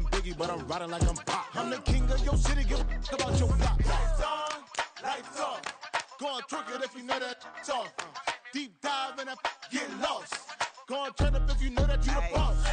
I'm Biggie, but I'm riding like I'm Pop. I'm the king of your city, give a about your block. Lights on, lights off. Go on, twerk it if you know that off. Deep dive and get lost. Go on, turn up if you know that you the boss.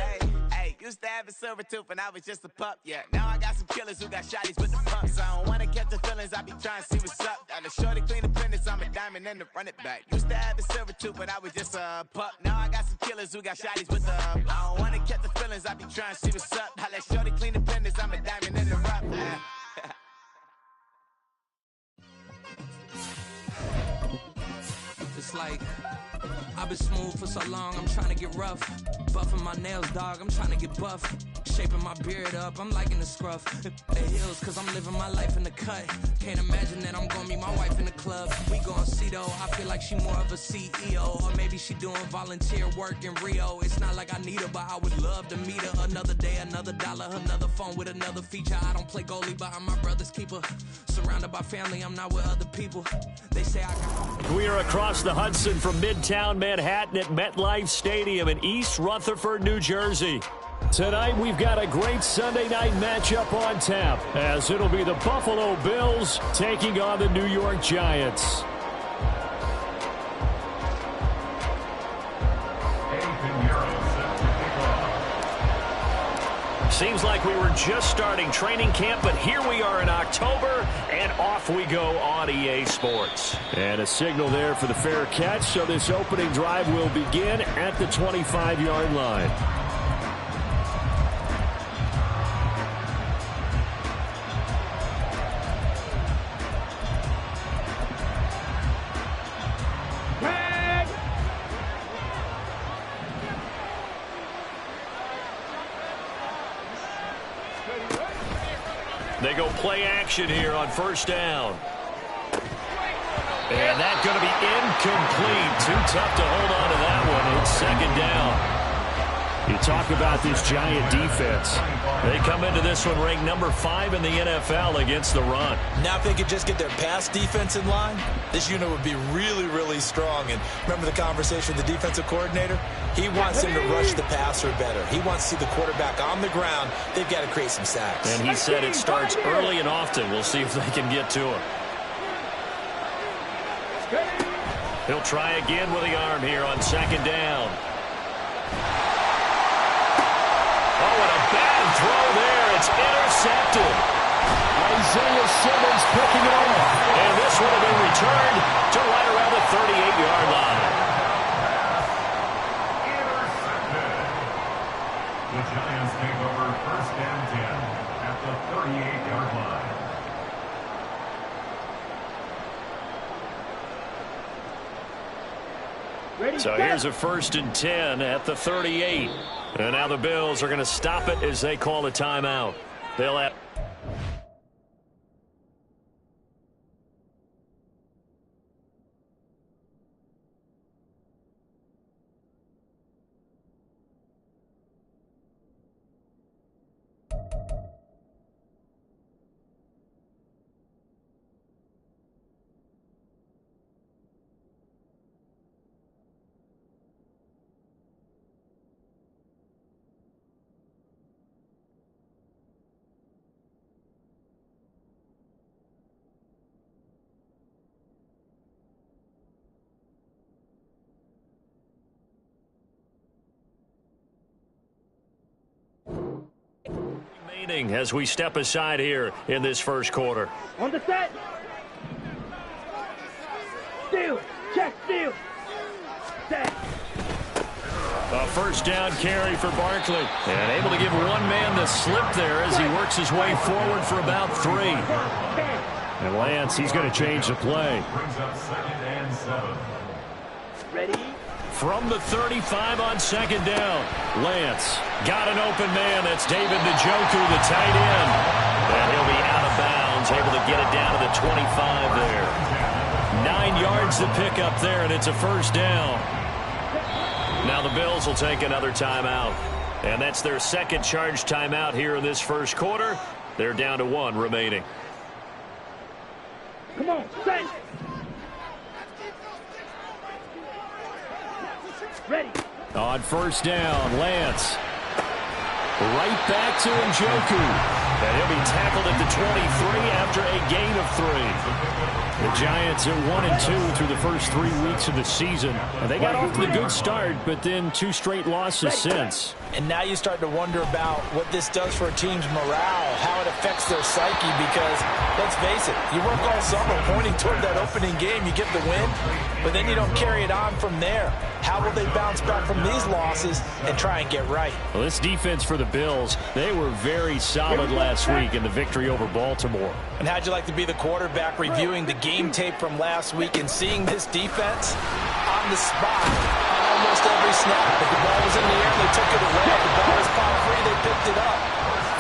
Hey, used to have a silver tooth when I was just a pup, yeah. Now I got some killers who got shotties with the pumps. I don't wanna catch the feelings, I be trying to see what's up. Got a shorty clean the pendants, I'm a diamond and to run it back. Used to have a silver tooth when I was just a pup. Now I got some killers who got shotties with the I don't wanna catch the feelings, I be trying to see what's up. I let shorty clean the pendants, I'm a diamond and to rough. It's like I've been smooth for so long, I'm trying to get rough. Buffing my nails, dog, I'm trying to get buff. Shaping my beard up, I'm liking the scruff. The heels, cause I'm living my life in the cut. Can't imagine that I'm gonna meet my wife in the club. We gon' see though, I feel like she more of a CEO. Or maybe she doing volunteer work in Rio. It's not like I need her, but I would love to meet her. Another day, another dollar, another phone with another feature. I don't play goalie, but I'm my brother's keeper. Surrounded by family, I'm not with other people. They say I got... We are across the Hudson from Midtown Manhattan at MetLife Stadium in East Rutherford, New Jersey. Tonight, we've got a great Sunday night matchup on tap, as it'll be the Buffalo Bills taking on the New York Giants. Seems like we were just starting training camp, but here we are in October, and off we go on EA Sports. And a signal there for the fair catch, so this opening drive will begin at the 25-yard line. They go play action here on first down. And that's going to be incomplete. Too tough to hold on to that one. It's second down. You talk about this Giant defense. They come into this one ranked number 5 in the NFL against the run. Now if they could just get their pass defense in line, this unit would be really, really strong. And remember the conversation with the defensive coordinator? He wants him to rush the passer better. He wants to see the quarterback on the ground. They've got to create some sacks. And he said it starts early and often. We'll see if they can get to him. He'll try again with the arm here on second down. Oh, and a bad throw there. It's intercepted. Isaiah Simmons picking it off. And this would have been returned to right around the 38-yard line. The Giants take over first and 10 at the 38-yard line. So here's a first and 10 at the 38. And now the Bills are going to stop it as they call a timeout. They'll have... as we step aside here in this first quarter. On the set. Steal. Check. Steal. Set. A first down carry for Barkley. And able to give one man the slip there as he works his way forward for about 3. And Lance, he's going to change the play. Brings up second and 7. Ready? From the 35 on second down, Lance got an open man. That's David Njoku, the tight end. And he'll be out of bounds, able to get it down to the 25 there. 9 yards to pick up there, and it's a first down. Now the Bills will take another timeout. And that's their second charge timeout here in this first quarter. They're down to 1 remaining. Come on, set. Ready. On first down, Lance. Right back to Njoku. And he'll be tackled at the 23 after a gain of 3. The Giants are 1-2 through the first 3 weeks of the season. And they got off to the good start, but then 2 straight losses since. And now you start to wonder about what this does for a team's morale, how it affects their psyche, because, let's face it, you work all summer pointing toward that opening game, you get the win, but then you don't carry it on from there. How will they bounce back from these losses and try and get right? Well, this defense for the Bills, they were very solid last week in the victory over Baltimore. And how'd you like to be the quarterback reviewing the game tape from last week and seeing this defense on the spot on almost every snap? If the ball was in the air, they took it away. If the ball was caught free, they picked it up.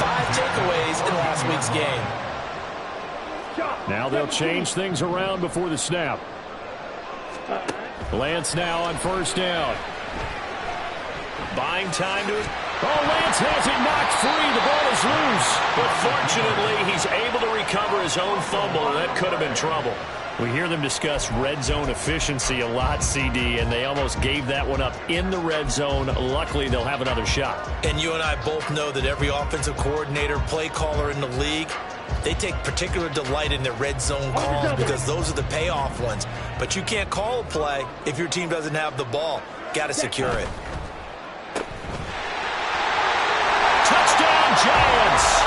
5 takeaways in last week's game. Now they'll change things around before the snap. Lance now on first down. Buying time to it. Oh, Lance has it knocked free. The ball is loose. But fortunately, he's able to recover his own fumble, and that could have been trouble. We hear them discuss red zone efficiency a lot, CD, and they almost gave that one up in the red zone. Luckily, they'll have another shot. And you and I both know that every offensive coordinator, play caller in the league, they take particular delight in their red zone calls because those are the payoff ones. But you can't call a play if your team doesn't have the ball. Got to secure it. Touchdown, Giants!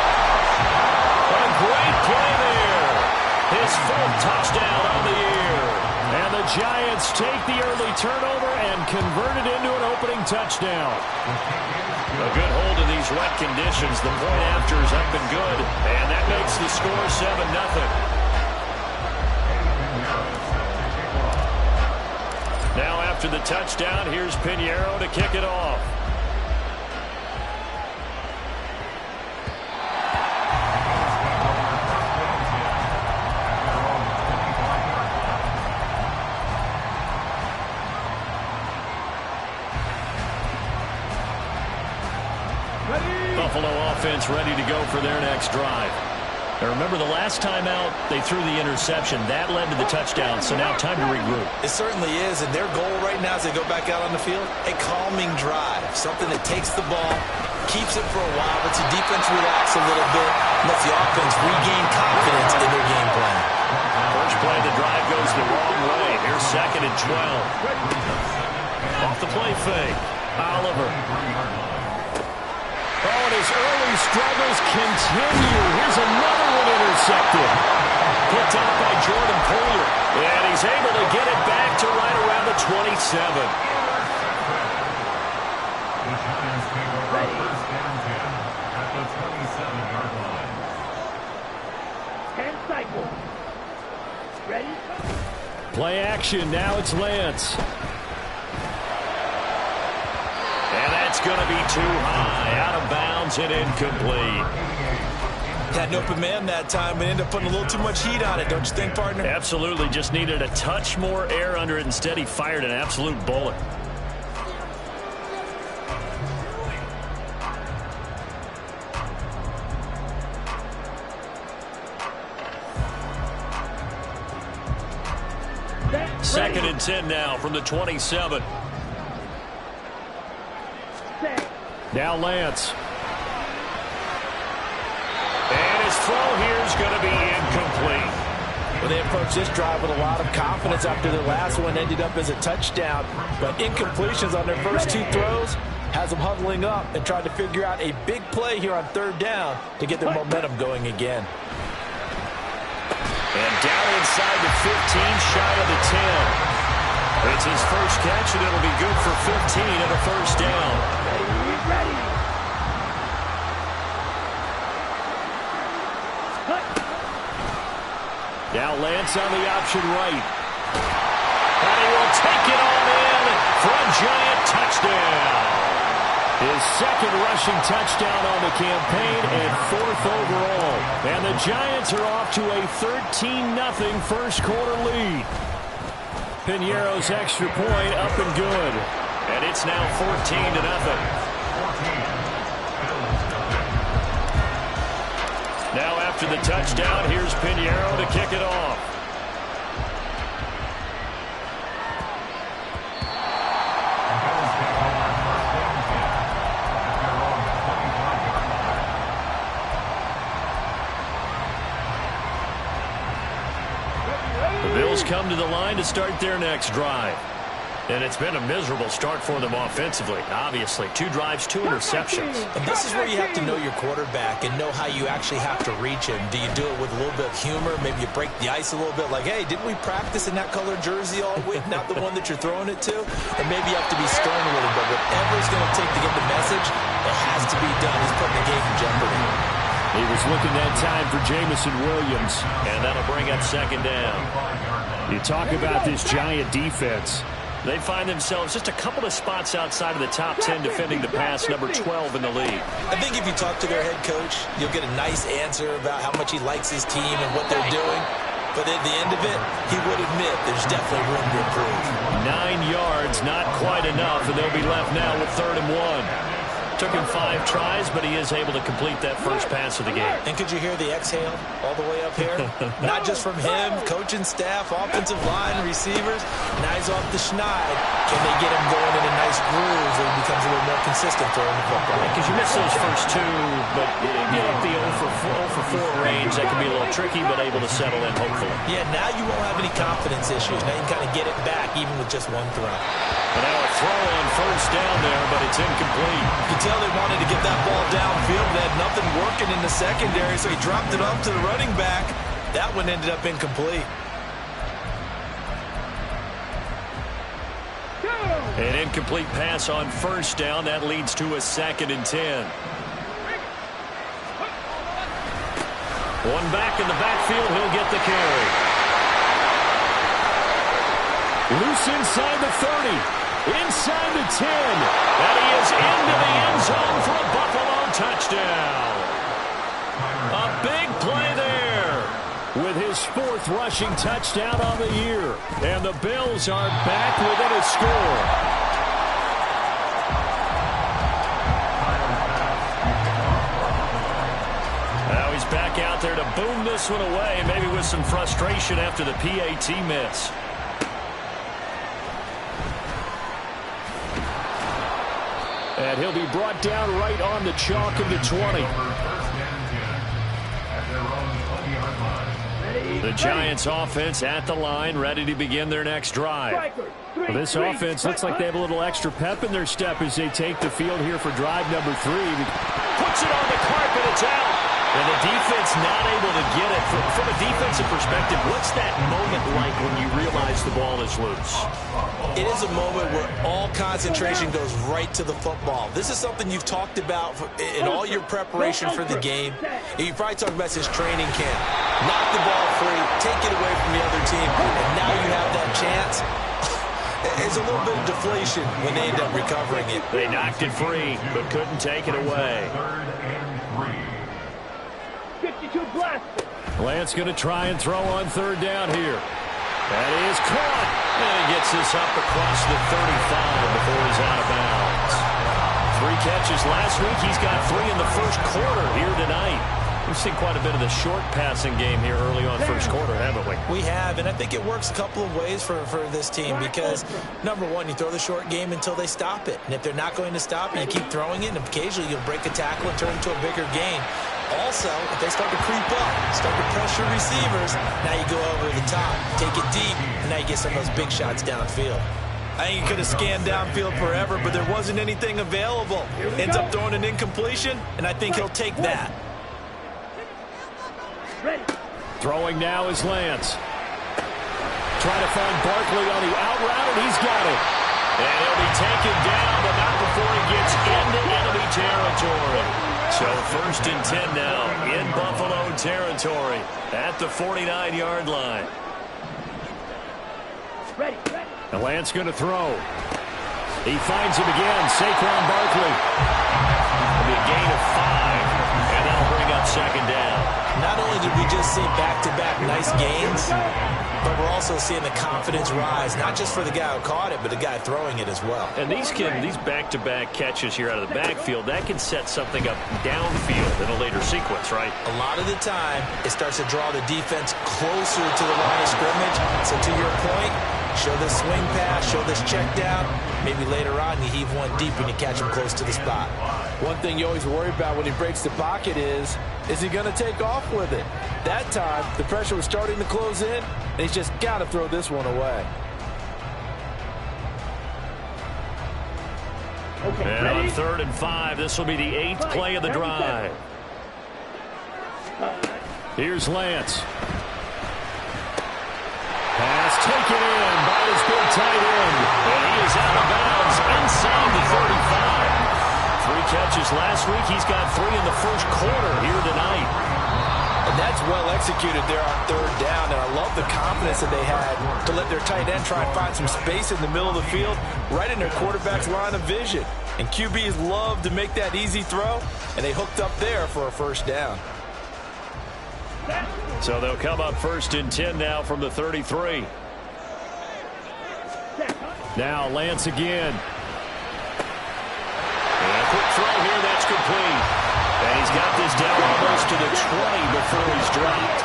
A great play there. His 4th touchdown on the year. And the Giants take the early turnover and convert it into an opening touchdown. A good hold in these wet conditions. The point afters have been good, and that makes the score 7-0. Now after the touchdown, here's Pinheiro to kick it off. Buffalo offense ready to go for their next drive. Now remember, the last time out, they threw the interception. That led to the touchdown, so now time to regroup. It certainly is, and their goal right now as they go back out on the field, a calming drive, something that takes the ball, keeps it for a while, lets the defense relax a little bit, lets the offense regain confidence in their game plan. First play of the drive goes the wrong way. Here's 2nd and 12. Off the play fake, Oliver. Oh, and his early struggles continue. Here's another one intercepted. Picked off by Jordan Poyer. And he's able to get it back to right around the 27. The Giants take over first and 10 at the 27-yard line. 10 cycles. Ready? Play action. Now it's Lance. And that's going to be too high. Out of bounds and incomplete. Had an open man that time and ended up putting a little too much heat on it, don't you think, partner? Absolutely. Just needed a touch more air under it. Instead, he fired an absolute bullet. Second and 10 now from the 27. Now Lance. And his throw here is going to be incomplete. Well, they approached this drive with a lot of confidence after their last one ended up as a touchdown. But incompletions on their first 2 throws has them huddling up and trying to figure out a big play here on 3rd down to get their momentum going again. And down inside the 15, shy of the 10. It's his first catch, and it'll be good for 15 and a first down. Ready. Now Lance on the option right. And he will take it on in for a Giant touchdown. His 2nd rushing touchdown on the campaign and 4th overall. And the Giants are off to a 13-0 first quarter lead. Pinheiro's extra point up and good. And it's now 14-0. Now after the touchdown, here's Pinheiro to kick it off. Bills come to the line to start their next drive. And it's been a miserable start for them offensively, obviously. 2 drives, 2 interceptions. And this is where you have to know your quarterback and know how you actually have to reach him. Do you do it with a little bit of humor? Maybe you break the ice a little bit like, hey, didn't we practice in that color jersey all week, not the one that you're throwing it to? Or maybe you have to be stern a little bit. Whatever it's going to take to get the message, it has to be done. He's putting the game in jeopardy. He was looking that time for Jamison Williams, and that'll bring up second down. You talk about this Giant defense. They find themselves just a couple of spots outside of the top 10 defending the pass, number 12 in the league. I think if you talk to their head coach, you'll get a nice answer about how much he likes his team and what they're doing. But at the end of it, he would admit there's definitely room to improve. 9 yards, not quite enough, and they'll be left now with 3rd and 1. Took him 5 tries, but he is able to complete that first pass of the game. And could you hear the exhale all the way up here? Not just from him, coaching staff, offensive line, receivers. Now he's off the schneid. Can they get him going in a nice groove so he becomes a little more consistent throwing the football? Because you miss those first 2, but you get the 0 for 4 range. That can be a little tricky, but able to settle in, hopefully. Yeah, now you won't have any confidence issues. Now you can kind of get it back, even with just 1 throw. But now a throw on first down there, but it's incomplete. You can tell they wanted to get that ball downfield. They had nothing working in the secondary, so he dropped it off to the running back. That one ended up incomplete. An incomplete pass on first down. That leads to a 2nd and 10. One back in the backfield. He'll get the carry. Loose inside the 30. Inside the 10. And he is into the end zone for a Buffalo touchdown. A big play there with his 4th rushing touchdown on the year. And the Bills are back within a score. Now he's back out there to boom this one away, maybe with some frustration after the PAT miss. And he'll be brought down right on the chalk of the 20. The Giants offense at the line, ready to begin their next drive. Well, this offense looks like they have a little extra pep in their step as they take the field here for drive number 3. Puts it on the carpet, it's out. And the defense not able to get it. From a defensive perspective, what's that moment like when you realize the ball is loose? It is a moment where all concentration goes right to the football. This is something you've talked about in all your preparation for the game. And you probably talked about this training camp. Knock the ball free, take it away from the other team, and now you have that chance. It's a little bit of deflation when they end up recovering it. They knocked it free, but couldn't take it away. 52 blast. Lance going to try and throw on 3rd down here. That is caught. And he gets this up across the 35 before he's out of bounds. 3 catches last week. He's got 3 in the first quarter here tonight. We've seen quite a bit of the short passing game here early on first quarter, haven't we? We have, and I think it works a couple of ways for this team because, number one, you throw the short game until they stop it. And if they're not going to stop it, you keep throwing it, and occasionally you'll break a tackle and turn it into a bigger gain. Also, if they start to creep up, start to pressure receivers, now you go over the top, take it deep, and now you get some of those big shots downfield. I think he could have scanned downfield forever, but there wasn't anything available. Ends up throwing an incompletion, and I think he'll take that. Ready. Throwing now is Lance. Trying to find Barkley on the out route, and he's got it. And he'll be taken down, but not before he gets into enemy territory. So 1st and 10 now in Buffalo territory at the 49-yard line. Ready. And Lance going to throw. He finds him again, Saquon Barkley. It'll be a gain of 5, and that'll bring up 2nd down. Not only did we just see back-to-back nice gains, but we're also seeing the confidence rise, not just for the guy who caught it, but the guy throwing it as well. And these back-to-back catches here out of the backfield, that can set something up downfield in a later sequence, right? A lot of the time, it starts to draw the defense closer to the line of scrimmage. So to your point, show this swing pass, show this check down. Maybe later on you heave one deep and you catch him close to the spot. One thing you always worry about when he breaks the pocket is he going to take off with it? That time, the pressure was starting to close in, and he's just got to throw this one away. Okay, and on 3rd and 5, this will be the 8th play of the drive. Here's Lance. Pass taken in by his big tight end. And he is out of bounds inside the 35. 3 catches last week. He's got 3 in the first quarter here tonight. And that's well executed there on 3rd down. And I love the confidence that they had to let their tight end try and find some space in the middle of the field, right in their quarterback's line of vision. And QBs love to make that easy throw, and they hooked up there for a 1st down. So they'll come up 1st and 10 now from the 33. Now Lance again. And a quick throw here, that's complete. And he's got this down almost to the 20 before he's dropped.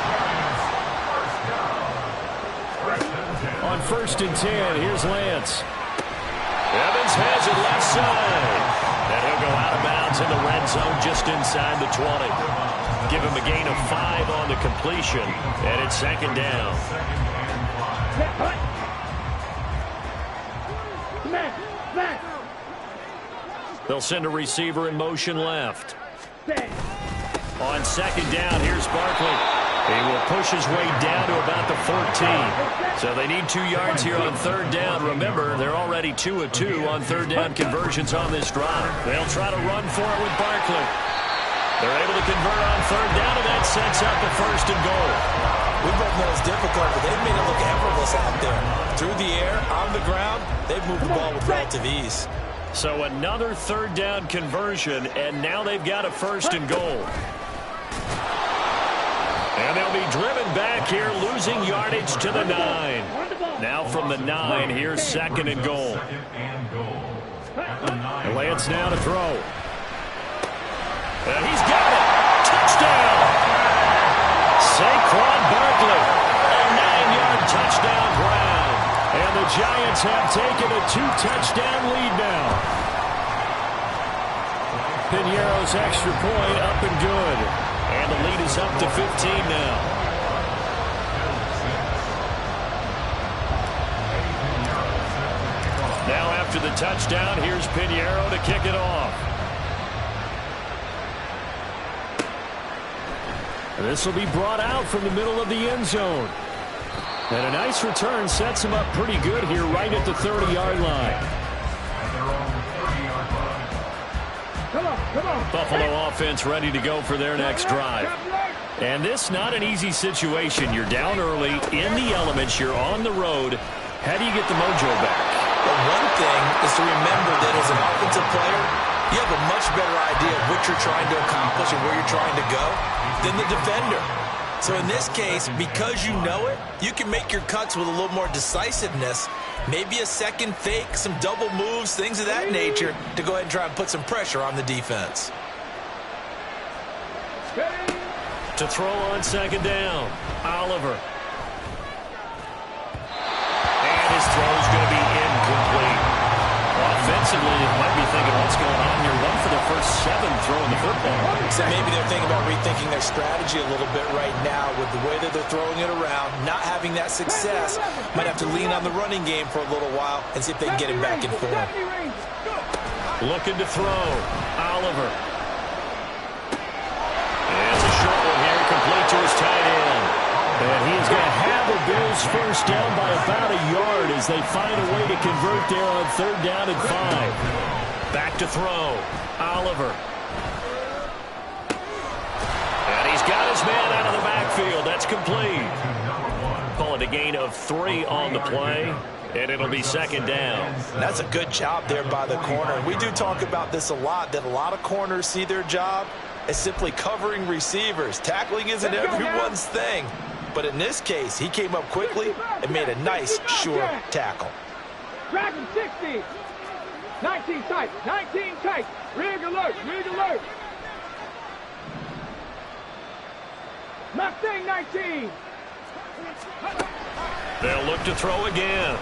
On 1st and 10, here's Lance. Evans has it left side. And he'll go out of bounds in the red zone just inside the 20. Give him a gain of 5 on the completion. And it's 2nd down. They'll send a receiver in motion left. On 2nd down, here's Barkley. He will push his way down to about the 14. So they need 2 yards here on 3rd down. Remember, they're already 2 of 2 on 3rd down conversions on this drive. They'll try to run for it with Barkley. They're able to convert on 3rd down, and that sets up the 1st and goal. We both know it's difficult, but they've made it look effortless out there. Through the air, on the ground, they've moved the ball with relative ease. So another 3rd down conversion, and now they've got a 1st and goal. And they'll be driven back here, losing yardage to the 9. Now from the 9, here's 2nd and goal. And Lance now to throw. And he's got it. Touchdown. Saquon Barkley. A 9-yard touchdown ground. And the Giants have taken a 2-touchdown lead now. Piñeiro's extra point up and good. And the lead is up to 15 now. Now after the touchdown, here's Piñeiro to kick it off. This will be brought out from the middle of the end zone. And a nice return sets him up pretty good here right at the 30-yard line. Buffalo offense ready to go for their next drive. And this not an easy situation. You're down early, in the elements, you're on the road. How do you get the mojo back? Well, one thing is to remember that as an offensive player, you have a much better idea of what you're trying to accomplish and where you're trying to go than the defender. So in this case, because you know it, you can make your cuts with a little more decisiveness, maybe a second fake, some double moves, things of that nature, to go ahead and try and put some pressure on the defense. To throw on 2nd down, Oliver. And his throw is going to be incomplete. Offensively, you might be thinking, what's going on here? 1 for the first 7 throwing the football. So maybe they're thinking about rethinking their strategy a little bit right now with the way that they're throwing it around, not having that success. Might have to lean on the running game for a little while and see if they can get him back in form. Looking to throw, Oliver. It's a short one here, complete to his tight end. And he's going to have the Bills first down by about a yard as they find a way to convert there on 3rd down and 5. Back to throw, Oliver. And he's got his man out of the backfield. That's complete. Call it a gain of 3 on the play. And it'll be 2nd down. That's a good job there by the corner. We do talk about this a lot, that a lot of corners see their job as simply covering receivers. Tackling isn't everyone's thing. But in this case, he came up quickly and made a nice, sure tackle. Dragon 60. 19 tight. 19 tight. Rig alert. Rig alert. Mustang 19. They'll look to throw again.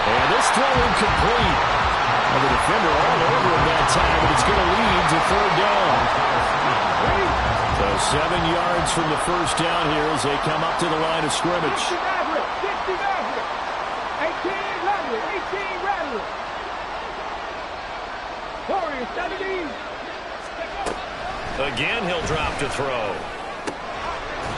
And this throw incomplete. And the defender all over him that that time, but it's going to lead to third down. So 7 yards from the first down here as they come up to the line of scrimmage. 60 Maverick. 18 Rattler. Warriors 17. Again, he'll drop to throw.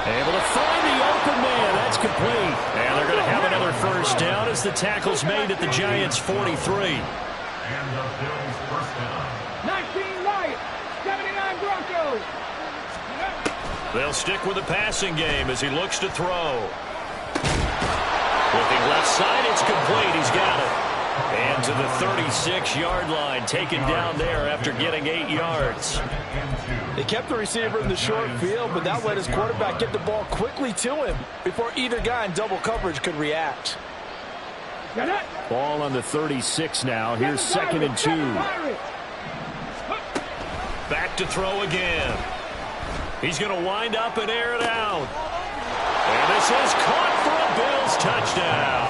Able to find the open man. That's complete. And they're going to have another first down as the tackle's made at the Giants' 43. And the Bills first down. 19 Lions. 79 Broncos. They'll stick with the passing game as he looks to throw. Looking left side, it's complete. He's got it. And to the 36-yard line, taken down there after getting 8 yards. They kept the receiver in the short field, but that let his quarterback get the ball quickly to him before either guy in double coverage could react. Ball on the 36 now. Here's 2nd and 2. Back to throw again. He's going to wind up and air it out. And this is caught for a Bills touchdown.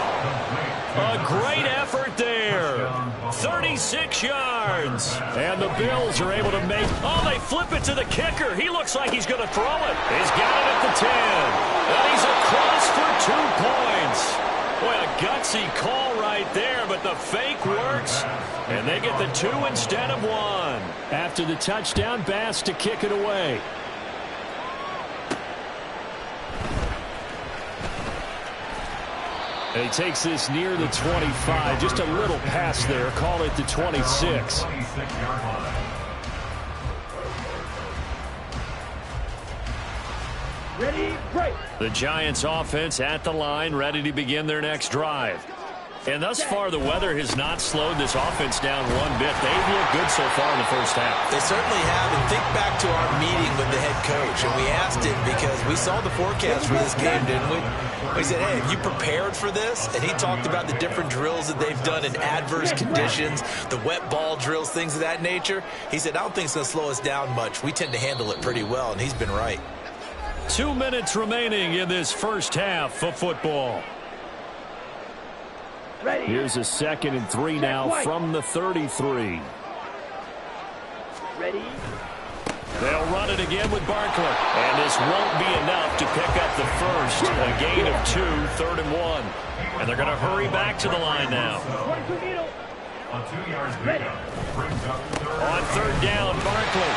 A great effort there. 36 yards. And the Bills are able to make... Oh, they flip it to the kicker. He looks like he's going to throw it. He's got it at the 10. And he's across for 2 points. Boy, a gutsy call right there, but the fake works. And they get the 2 instead of 1. After the touchdown, Bass to kick it away. And he takes this near the 25. Just a little pass there. Call it the 26. Ready, break. The Giants offense at the line, ready to begin their next drive. And thus far, the weather has not slowed this offense down one bit. They've looked good so far in the first half. They certainly have. And think back to our meeting with the head coach. And we asked him because we saw the forecast for this game, didn't we? We said, hey, have you prepared for this? And he talked about the different drills that they've done in adverse conditions, the wet ball drills, things of that nature. He said, I don't think it's going to slow us down much. We tend to handle it pretty well, and he's been right. 2 minutes remaining in this first half of football. Here's a 2nd and 3 now from the 33. Ready. They'll run it again with Barkley. And this won't be enough to pick up the first. A gain of 2, 3rd and 1. And they're going to hurry back to the line now. On 2 yards pickup. Brings up On 3rd down, Barkley.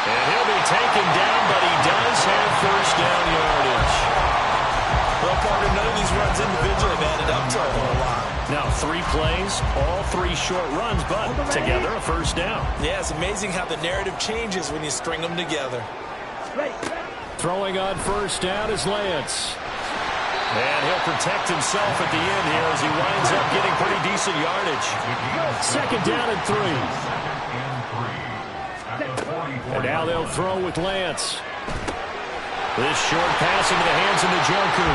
And he'll be taken down, but he does have first down yardage. Well, Parker, none of these runs individually have added up to a whole lot. Now 3 plays, all 3 short runs, but together a first down. Yeah, it's amazing how the narrative changes when you string them together. Throwing on first down is Lance. And he'll protect himself at the end here as he winds up getting pretty decent yardage. 2nd down and 3. And now they'll throw with Lance. This short pass into the hands of Njoku.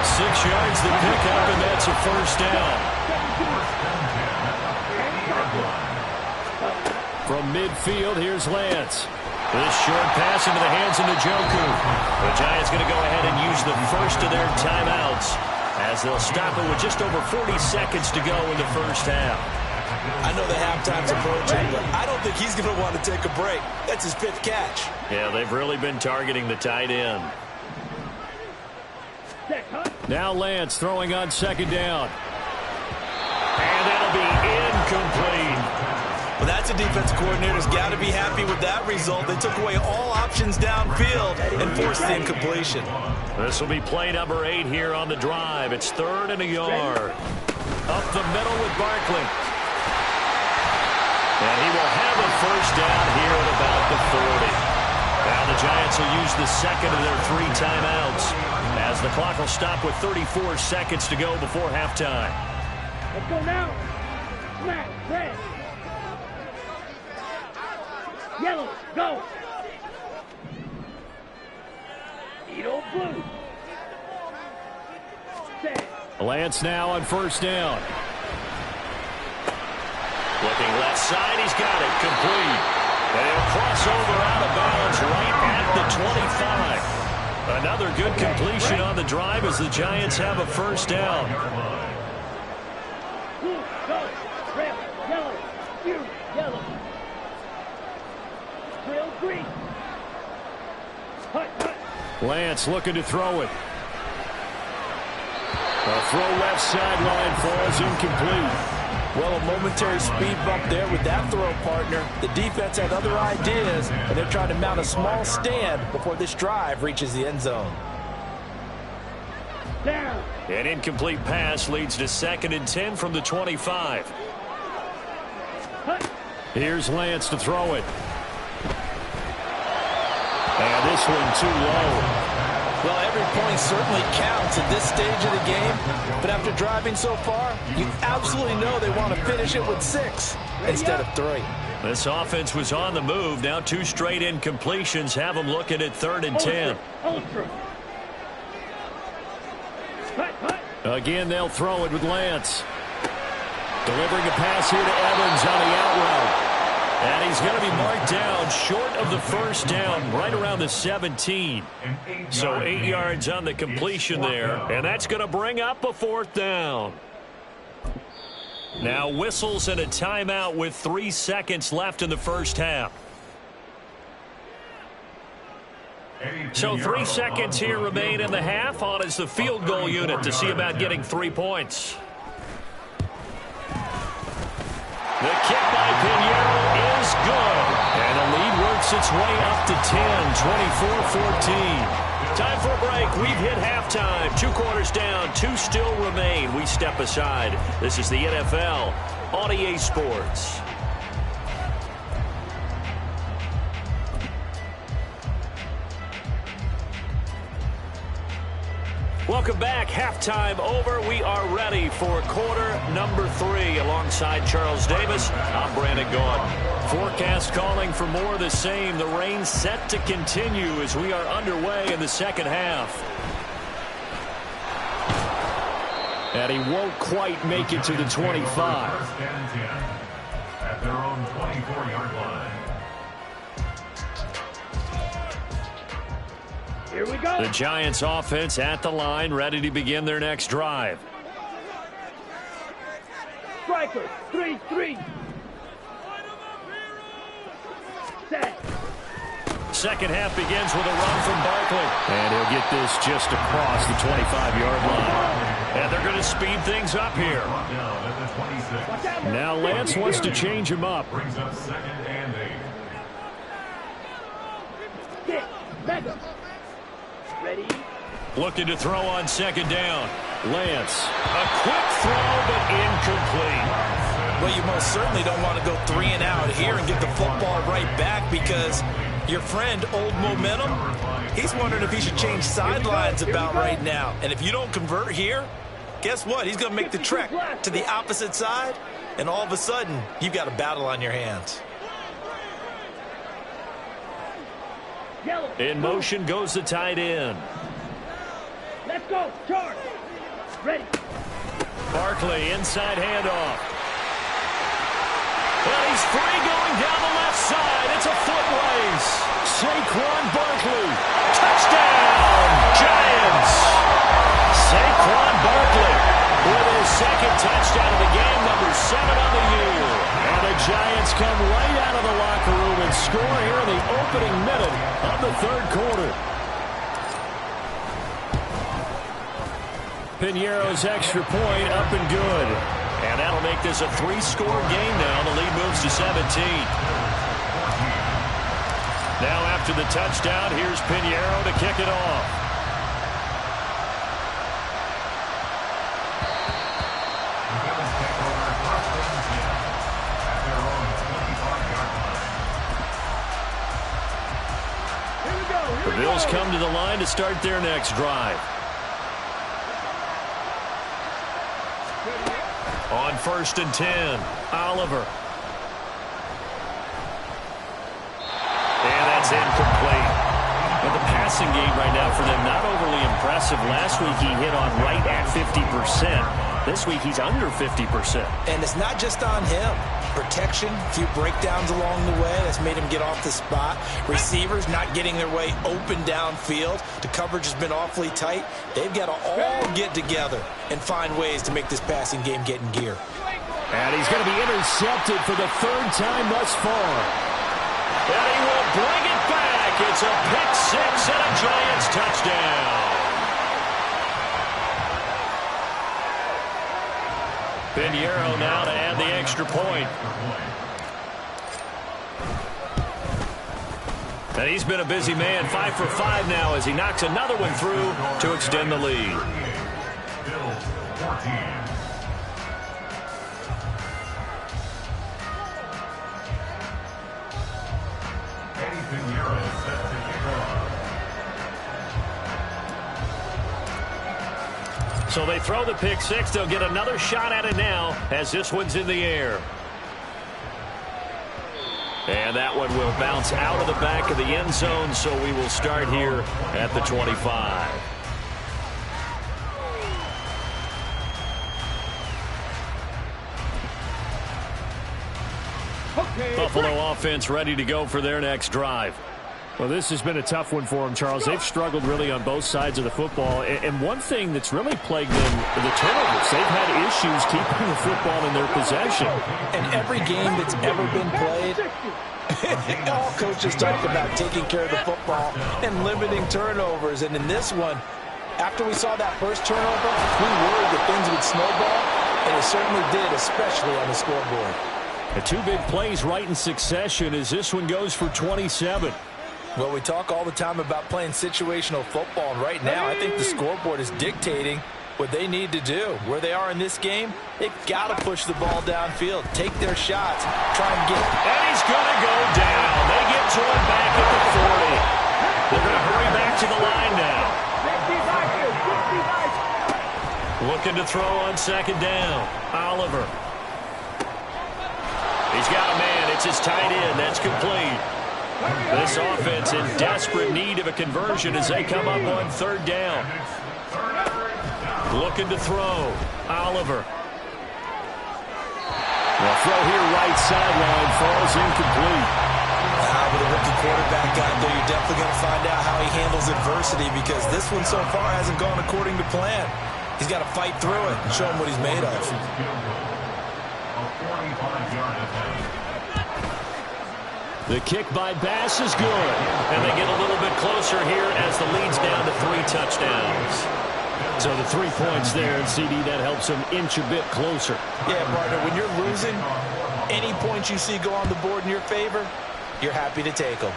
6 yards to pick up, and that's a first down. From midfield, here's Lance. This short pass into the hands of Njoku. The Giants going to go ahead and use the first of their timeouts as they'll stop it with just over 40 seconds to go in the first half. I know the halftime's approaching, but I don't think he's going to want to take a break. That's his 5th catch. Yeah, they've really been targeting the tight end. Now Lance throwing on 2nd down. And that'll be incomplete. Well, that's a defensive coordinator's got to be happy with that result. They took away all options downfield and forced the incompletion. This will be play number 8 here on the drive. It's 3rd and a yard. Up the middle with Barkley. And he will have a first down here at about the 40. Now the Giants will use the 2nd of their 3 timeouts as the clock will stop with 34 seconds to go before halftime. Let's go now. Black, red. Yellow, go. Edo blue. Set. Lance now on first down. Looking left side, he's got it, complete. And he'll cross over out of bounds right at the 25. Another good completion on the drive as the Giants have a first down. Blue, go. Red, yellow, blue, yellow. Drill 3. Hut, hut. Lance looking to throw it. A throw left sideline falls incomplete. Well, a momentary speed bump there with that throw, partner. The defense had other ideas, and they're trying to mount a small stand before this drive reaches the end zone. Down. An incomplete pass leads to 2nd and 10 from the 25. Hut. Here's Lance to throw it. And this one too low. Well, every point certainly counts at this stage of the game, but after driving so far, you absolutely know they want to finish it with 6 instead of 3. This offense was on the move. Now 2 straight incompletions have them looking at 3rd and 10. Ultra. Hut, hut. Again, they'll throw it with Lance. Delivering a pass here to Evans on the out route. And he's going to be marked down short of the first down, right around the 17. So 8 yards on the completion there. And that's going to bring up a 4th down. Now whistles and a timeout with 3 seconds left in the first half. So 3 seconds here remain in the half. On is the field goal unit to see about getting 3 points. The kick by Pinheiro is good. And the lead works its way up to 10, 24-14. Time for a break. We've hit halftime. 2 quarters down, 2 still remain. We step aside. This is the NFL on EA Sports. Welcome back. Halftime over. We are ready for quarter number 3. Alongside Charles Davis, I'm Brandon Gaudin. Forecast calling for more of the same. The rain set to continue as we are underway in the second half. And he won't quite make it to the 25. First and 10 at their own 24-yard line. Here we go. The Giants offense at the line, ready to begin their next drive. Striker, 3-3. Set. Second half begins with a run from Barkley. And he'll get this just across the 25-yard line. And they're going to speed things up here. Now Lance wants to change him up. Brings up 2nd and 8. Get. Back up. Ready. Looking to throw on 2nd down. Lance. A quick throw, but incomplete. Well, you most certainly don't want to go 3 and out here and get the football right back, because your friend, Old Momentum, he's wondering if he should change sidelines about right now. And if you don't convert here, guess what? He's going to make the trek to the opposite side, and all of a sudden, you've got a battle on your hands. In motion goes the tight end. Let's go. Charge. Ready. Barkley, inside handoff. And he's free going down the left side. It's a foot race. Saquon Barkley. Touchdown, Giants. Saquon Barkley with his 2nd touchdown of the game, number 7 on the year. And the Giants come right out of the locker room and score here in the opening minute of the 3rd quarter. Pinheiro's extra point up and good. And that'll make this a 3-score game now. The lead moves to 17. Now after the touchdown, here's Pinheiro to kick it off. The Bills come to the line to start their next drive. On 1st and 10, Oliver. And that's incomplete. But the passing game right now for them, not overly impressive. Last week he hit on right at 50%. This week he's under 50%. And it's not just on him. Protection, a few breakdowns along the way. That's made him get off the spot. Receivers not getting their way open downfield. The coverage has been awfully tight. They've got to all get together and find ways to make this passing game get in gear. And he's going to be intercepted for the 3rd time thus far. And he will bring it back. It's a pick six and a Giants touchdown. Pinheiro now to add the extra point. And he's been a busy man, 5 for 5 now as he knocks another one through to extend the lead. Bills 14. Eddie Pinheiro set to kick off. So they throw the pick six. They'll get another shot at it now as this one's in the air. And that one will bounce out of the back of the end zone, so we will start here at the 25. Buffalo offense ready to go for their next drive. Well, this has been a tough one for them, Charles. They've struggled really on both sides of the football. And one thing that's really plagued them, the turnovers. They've had issues keeping the football in their possession. And every game that's ever been played, all coaches talk about taking care of the football and limiting turnovers. And in this one, after we saw that first turnover, we worried that things would snowball, and it certainly did, especially on the scoreboard. The two big plays right in succession as this one goes for 27. Well, we talk all the time about playing situational football, and right now I think the scoreboard is dictating what they need to do. Where they are in this game, they've got to push the ball downfield, take their shots, try and get... And he's going to go down. They get to him back at the 40. They're going to hurry back to the line now. Looking to throw on second down. Oliver. He's got a man. It's his tight end. That's complete. This offense in desperate need of a conversion as they come up on third down. Looking to throw. Oliver. The throw here right sideline falls incomplete. With a rookie quarterback out there, you're definitely going to find out how he handles adversity because this one so far hasn't gone according to plan. He's got to fight through it and show him what he's made of. The kick by Bass is good. And they get a little bit closer here as the lead's down to 3 touchdowns. So the 3 points there, and CD, that helps them inch a bit closer. Yeah, partner, when you're losing, any points you see go on the board in your favor, you're happy to take them.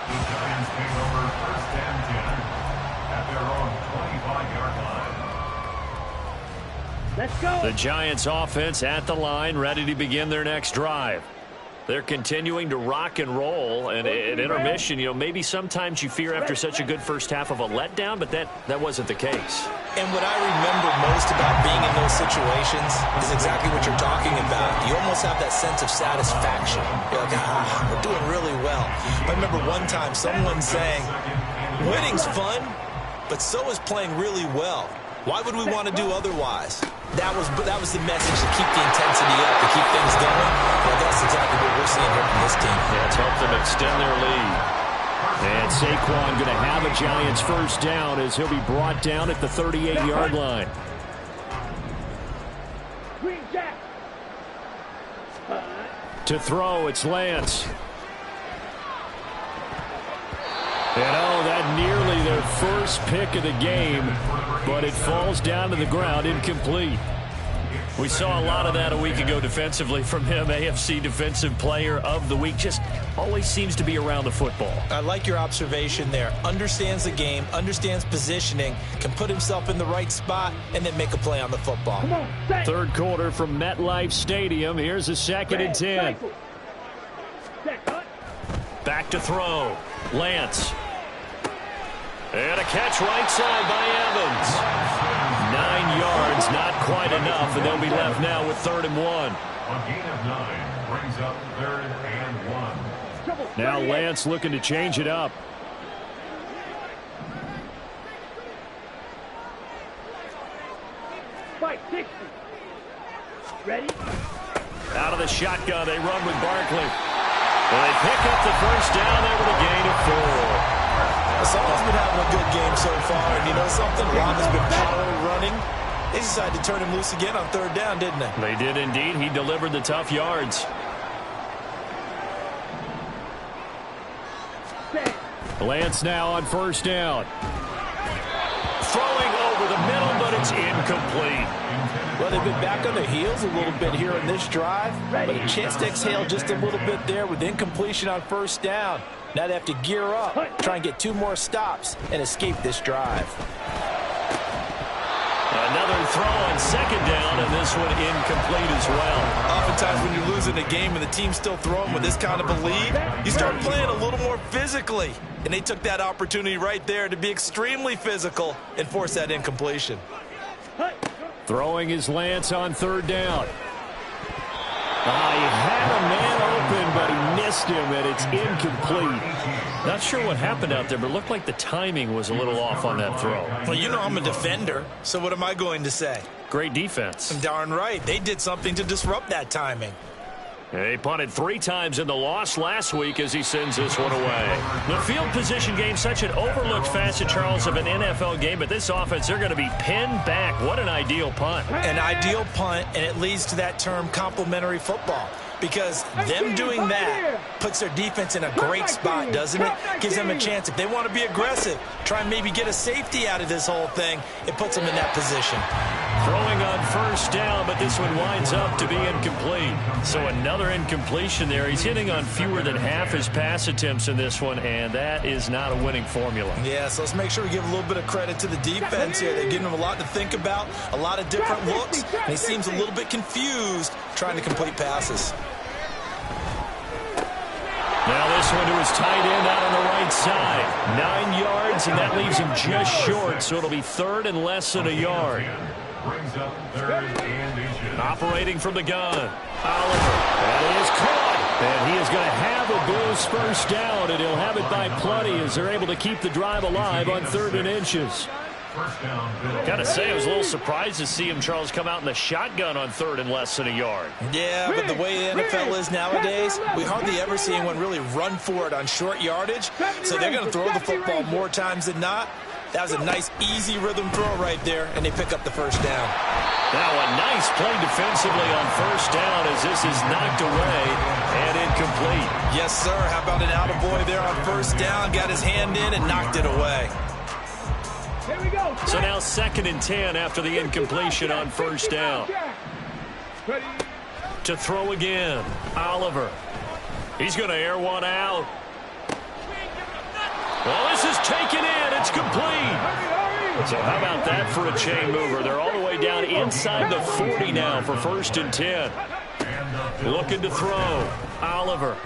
The Giants take over first and 10 at their own 25-yard line. Let's go. The Giants offense at the line, ready to begin their next drive. They're continuing to rock and roll, and at intermission, maybe sometimes you fear after such a good first half of a letdown, but that wasn't the case. And what I remember most about being in those situations is exactly what you're talking about. You almost have that sense of satisfaction. You're like, we're doing really well. I remember one time someone saying, winning's fun, but so is playing really well. Why would we want to do otherwise? That was the message to keep the intensity up, to keep things going. Well, that's exactly what we're seeing here from this team. Yeah, it's helped them extend their lead. And Saquon going to have a Giants first down as he'll be brought down at the 38-yard line. Green Jack. To throw, it's Lance. And that nearly their first pick of the game, but it falls down to the ground incomplete. We saw a lot of that a week ago defensively from him. AFC Defensive Player of the Week. Just always seems to be around the football. I like your observation there. Understands the game, understands positioning, can put himself in the right spot, and then make a play on the football. Come on, set. Third quarter from MetLife Stadium. Here's a 2nd and 10. Back to throw. Lance. And a catch right side by Evans. 9 yards, not quite enough, and they'll be left now with 3rd and 1. A gain of 9 brings up 3rd and 1. Now Lance looking to change it up. Fight 60. Ready? Out of the shotgun, they run with Barkley. And they pick up the first down there with a gain of 4. Someone's been having a good game so far, and you know something? Rob has been power running. They decided to turn him loose again on 3rd down, didn't they? They did indeed. He delivered the tough yards. Lance now on first down. Throwing over the middle, but it's incomplete. Well, they've been back on their heels a little bit here in this drive, but a chance to exhale just a little bit there with incompletion on first down. Now they have to gear up, try and get 2 more stops, and escape this drive. Another throw on second down, and this one incomplete as well. Oftentimes when you're losing a game and the team's still throwing with this kind of a lead, you start playing a little more physically. And they took that opportunity right there to be extremely physical and force that incompletion. Throwing is Lance on third down. He had a man open, but he missed him, and it's incomplete. Not sure what happened out there, but it looked like the timing was a little off on that throw. Well, you know I'm a defender, so what am I going to say? Great defense. Darn right. They did something to disrupt that timing. He punted 3 times in the loss last week as he sends this one away. The field position game, such an overlooked facet, Charles, of an NFL game, but this offense, they're going to be pinned back. What an ideal punt. An ideal punt, and it leads to that term complementary football. Because them doing that puts their defense in a great spot, doesn't it? Gives them a chance. If they want to be aggressive, try and maybe get a safety out of this whole thing, it puts them in that position. Throwing on first down, but this one winds up to be incomplete. So another incompletion there. He's hitting on fewer than half his pass attempts in this one, and that is not a winning formula. Yeah, so let's make sure we give a little bit of credit to the defense here. They're giving him a lot to think about, a lot of different looks, and he seems a little bit confused trying to complete passes. Now this one to his tight end out on the right side. 9 yards, and that leaves him just short, so it'll be third and less than a yard. Brings up 3rd and inches. Operating from the gun. Oliver. That is caught. And he is going to have a Blues first down, and he'll have it by plenty as they're able to keep the drive alive on 3rd and inches. Got to say, I was a little surprised to see him, Charles, come out in the shotgun on 3rd and less than a yard. Yeah, but the way the NFL is nowadays, we hardly ever see anyone really run for it on short yardage. So they're going to throw the football more times than not. That was a nice, easy rhythm throw right there, and they pick up the first down. Now a nice play defensively on first down as this is knocked away and incomplete. Yes, sir. How about an attaboy there on first down? Got his hand in and knocked it away. Here we go. So now 2nd and 10 after the incompletion on first down. To throw again, Oliver. He's going to air one out. Well, this is taken in. It's complete. So how about that for a chain mover? They're all the way down inside the 40 now for 1st and 10. Looking to throw. Oliver.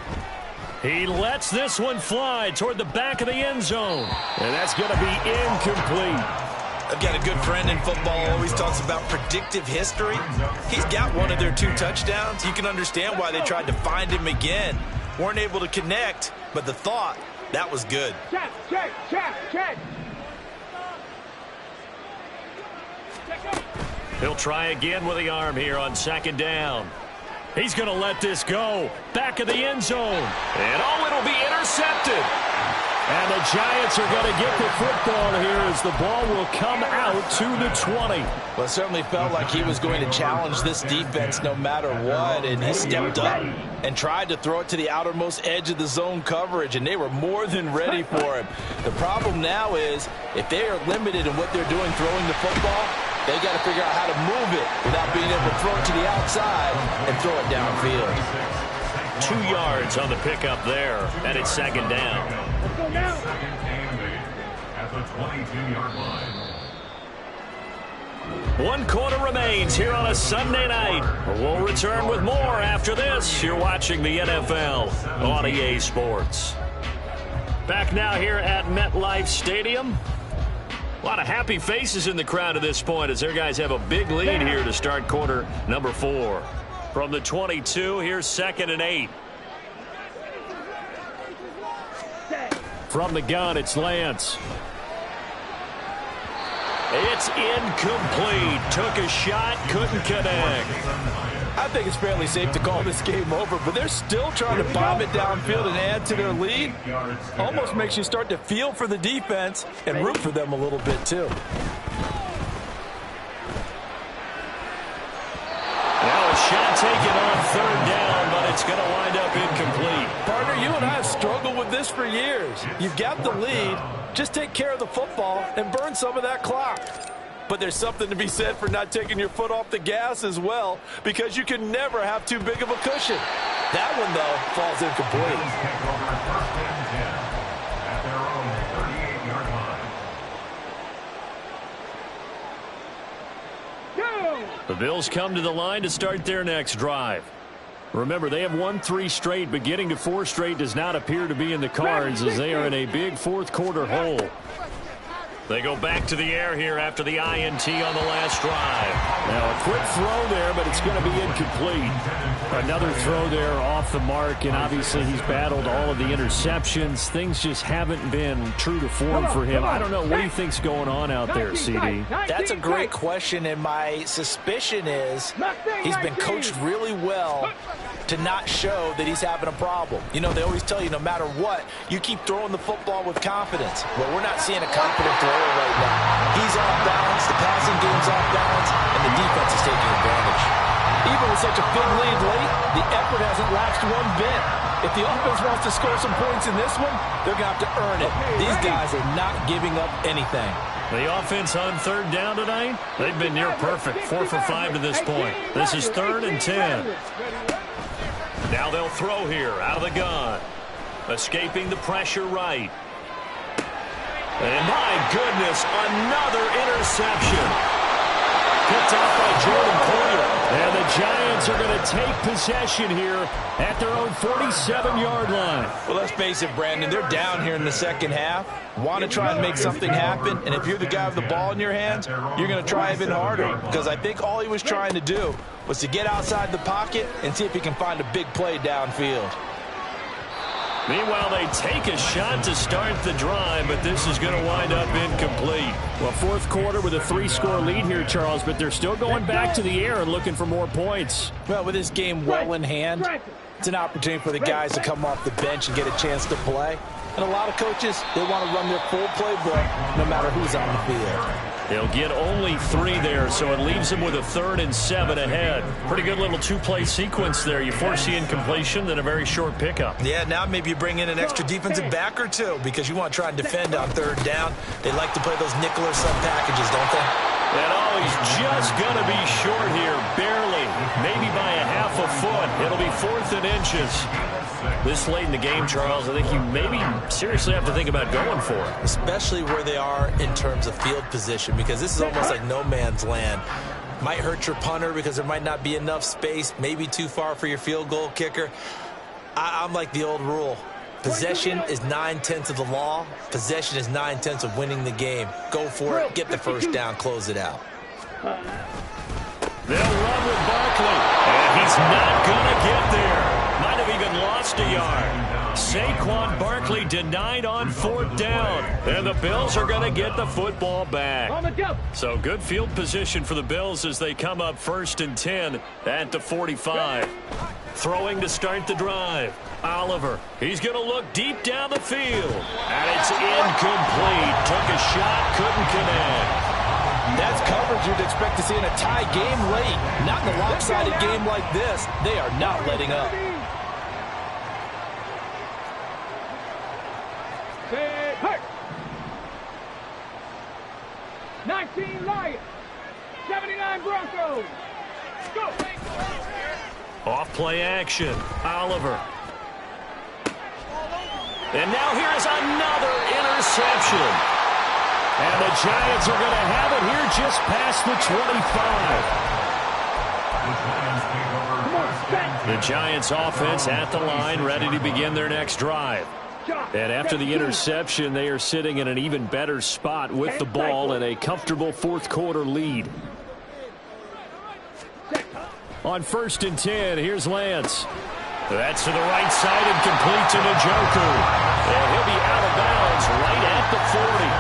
He lets this one fly toward the back of the end zone. And that's going to be incomplete. I've got a good friend in football, always talks about predictive history. He's got one of their 2 touchdowns. You can understand why they tried to find him again. Weren't able to connect, but the thought, that was good. Check. He'll try again with the arm here on 2nd down. He's going to let this go. Back of the end zone. And it'll be intercepted. And the Giants are going to get the football here as the ball will come out to the 20. Well, it certainly felt like he was going to challenge this defense no matter what, and he stepped up and tried to throw it to the outermost edge of the zone coverage, and they were more than ready for him. The problem now is if they are limited in what they're doing throwing the football, they got to figure out how to move it without being able to throw it to the outside and throw it downfield. 2 yards on the pickup there, and it's 2nd down. Second and 8 at the 22-yard line. 1 quarter remains here on a Sunday night. We'll return with more after this. You're watching the NFL on EA Sports. Back now here at MetLife Stadium. A lot of happy faces in the crowd at this point as their guys have a big lead here to start quarter number 4. From the 22, here's 2nd and 8. From the gun, it's Lance. It's incomplete. Took a shot, couldn't connect. I think it's fairly safe to call this game over, but they're still trying to bomb it downfield and add to their lead. Almost makes you start to feel for the defense and root for them a little bit, too. Now a shot taken on 3rd down, but it's going to wind up incomplete. Partner, you and I have struggled with this for years. You've got the lead. Just take care of the football and burn some of that clock. But there's something to be said for not taking your foot off the gas as well, because you can never have too big of a cushion. That one, though, falls incomplete. At their own 38-yard line. The Bills come to the line to start their next drive. Remember, they have won 3 straight, but getting to 4 straight does not appear to be in the cards as they are in a big fourth quarter hole. They go back to the air here after the INT on the last drive. Now a quick throw there, but it's going to be incomplete. Another throw there off the mark, and obviously he's battled all of the interceptions. Things just haven't been true to form for him. I don't know. What do you think's going on out there, CD? That's a great question, and my suspicion is he's been coached really well to not show that he's having a problem. You know, they always tell you no matter what, you keep throwing the football with confidence. Well, we're not seeing a confident thrower right now. He's off balance, the passing game's off balance, and the defense is taking advantage. Even with such a big lead late, the effort hasn't lapsed one bit. If the offense wants to score some points in this one, they're going to have to earn it. These guys are not giving up anything. The offense on third down tonight, they've been near perfect, 4 for 5 to this point. This is 3rd and 10. Now they'll throw here out of the gun. Escaping the pressure right. And my goodness, another interception. Picked off by Jordan Poyer. And the Giants are going to take possession here at their own 47-yard line. Well, let's face it, Brandon, they're down here in the second half. Want to try and make something happen, and if you're the guy with the ball in your hands, you're going to try even harder, because I think all he was trying to do was to get outside the pocket and see if he can find a big play downfield. Meanwhile, they take a shot to start the drive, but this is going to wind up incomplete. Well, fourth quarter with a 3-score lead here, Charles, but they're still going back to the air and looking for more points. Well, with this game well in hand, it's an opportunity for the guys to come off the bench and get a chance to play. And a lot of coaches, they want to run their full playbook no matter who's on the field. They'll get only 3 there, so it leaves them with a 3rd and 7 ahead. Pretty good little 2-play sequence there. You force the incompletion, then a very short pickup. Yeah, now maybe you bring in an extra defensive back or 2 because you want to try and defend on 3rd down. They like to play those nickel or sub packages, don't they? And he's just going to be short here, barely, maybe by a half a foot. It'll be 4th and inches. This late in the game, Charles, I think you maybe seriously have to think about going for it. Especially where they are in terms of field position, because this is almost like no man's land. Might hurt your punter because there might not be enough space, maybe too far for your field goal kicker. I'm like the old rule. Possession is 9/10 of the law. Possession is 9/10 of winning the game. Go for it, get the first down, close it out. They'll run with Barkley, and he's not going to get there. Might have even lost a yard. Saquon Barkley denied on 4th down, and the Bills are going to get the football back. So good field position for the Bills as they come up 1st and 10 at the 45. Throwing to start the drive. Oliver, he's going to look deep down the field, and it's incomplete. Took a shot, couldn't connect. That's coverage you'd expect to see in a tie game late. Not in a lopsided game like this. They are not letting up. Set, hurt. 19 Lions, 79 Broncos. Go. Off play action. Oliver. And now here's another interception. And the Giants are going to have it here just past the 25. The Giants offense at the line, ready to begin their next drive. And after the interception, they are sitting in an even better spot with the ball and a comfortable fourth quarter lead. On 1st and 10, here's Lance. That's to the right side and complete to Njoku. And he'll be out of bounds right at the 40.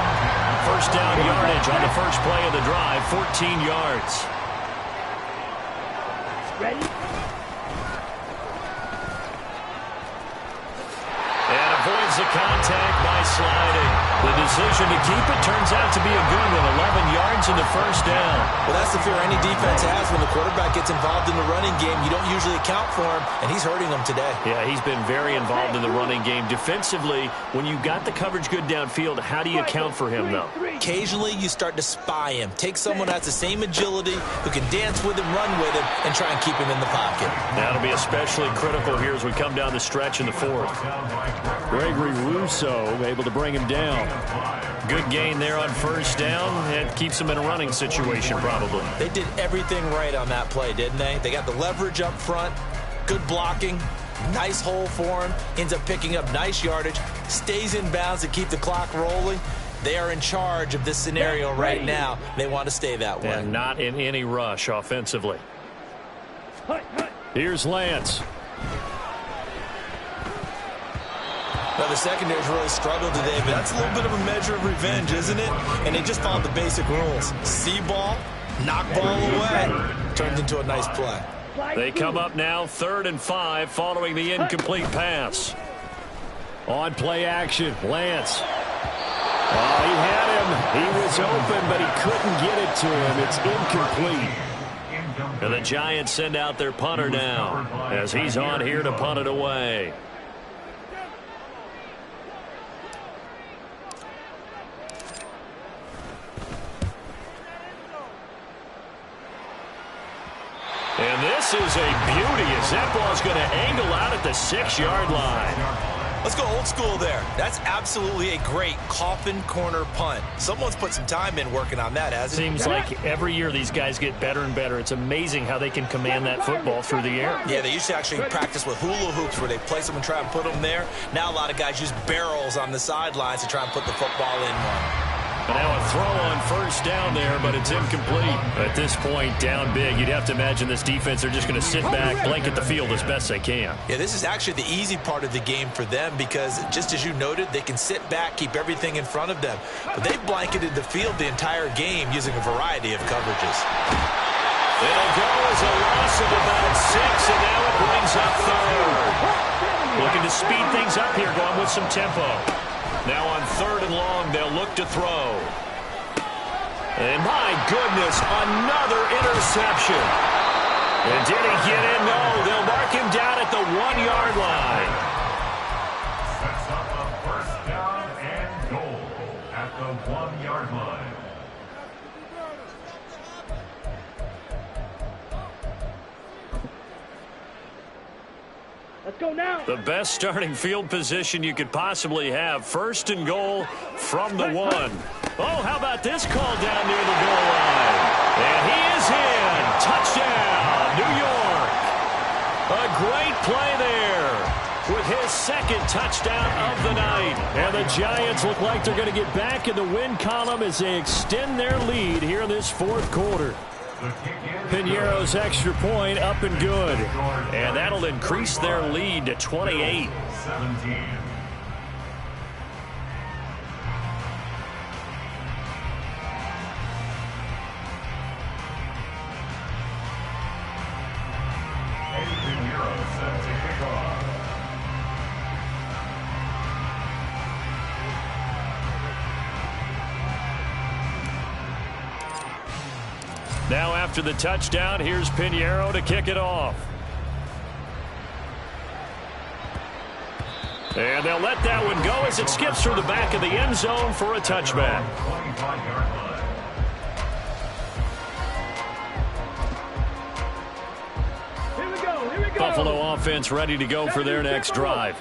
First down yardage on the first play of the drive, 14 yards. Ready? And avoids draws the contact by sliding. The decision to keep it turns out to be a good one. 11 yards in the first down. Well, that's the fear any defense has when the quarterback gets involved in the running game. You don't usually account for him, and he's hurting them today. Yeah, he's been very involved in the running game. Defensively, when you got the coverage good downfield, how do you account for him, though? Occasionally, you start to spy him. Take someone who has the same agility, who can dance with him, run with him, and try and keep him in the pocket. That'll be especially critical here as we come down the stretch in the fourth. Gregory Rousseau able to bring him down. Good gain there on first down. It keeps him in a running situation, probably. They did everything right on that play, didn't they? They got the leverage up front, good blocking, nice hole for him, ends up picking up nice yardage, stays in bounds to keep the clock rolling. They are in charge of this scenario right now. They want to stay that way. And not in any rush offensively. Here's Lance. Well, the secondary's really struggled today, but that's a little bit of a measure of revenge, isn't it? And they just followed the basic rules. See ball, knock ball away. Turns into a nice play. They come up now 3rd and 5 following the incomplete pass. On play action, Lance. Oh, he had him. He was open, but he couldn't get it to him. It's incomplete. And the Giants send out their punter now as he's on here to punt it away. And this is a beauty as that ball's going to angle out at the 6-yard line. Let's go old school there. That's absolutely a great coffin corner punt. Someone's put some time in working on that, hasn't it? Seems like every year these guys get better and better. It's amazing how they can command that football through the air. Yeah, they used to actually practice with hula hoops where they place them and try and put them there. Now a lot of guys use barrels on the sidelines to try and put the football in one. And now a throw on first down there, but it's incomplete. At this point, down big, you'd have to imagine this defense, they're just going to sit back, blanket the field as best they can. Yeah, this is actually the easy part of the game for them because, just as you noted, they can sit back, keep everything in front of them. But they've blanketed the field the entire game using a variety of coverages. It'll go as a loss of about 6, and now it brings up 3rd. Looking to speed things up here, going with some tempo. Now on 3rd and long, they'll look to throw. And my goodness, another interception. And did he get in? No, they'll mark him down at the 1-yard line. Sets up a first down and goal at the 1-yard line. Let's go now. The best starting field position you could possibly have. 1st and goal from the 1. Oh, how about this call down near the goal line? And he is in. Touchdown, New York. A great play there with his 2nd touchdown of the night. And the Giants look like they're going to get back in the win column as they extend their lead here in this 4th quarter. Piñeiro's extra point up and good. And that'll increase their lead to 28. 17. Piñeiro set to kick off. Now after the touchdown, here's Piñeiro to kick it off. And they'll let that one go as it skips through the back of the end zone for a touchback. 25-yard line. Here we go. Buffalo offense ready to go for their next drive.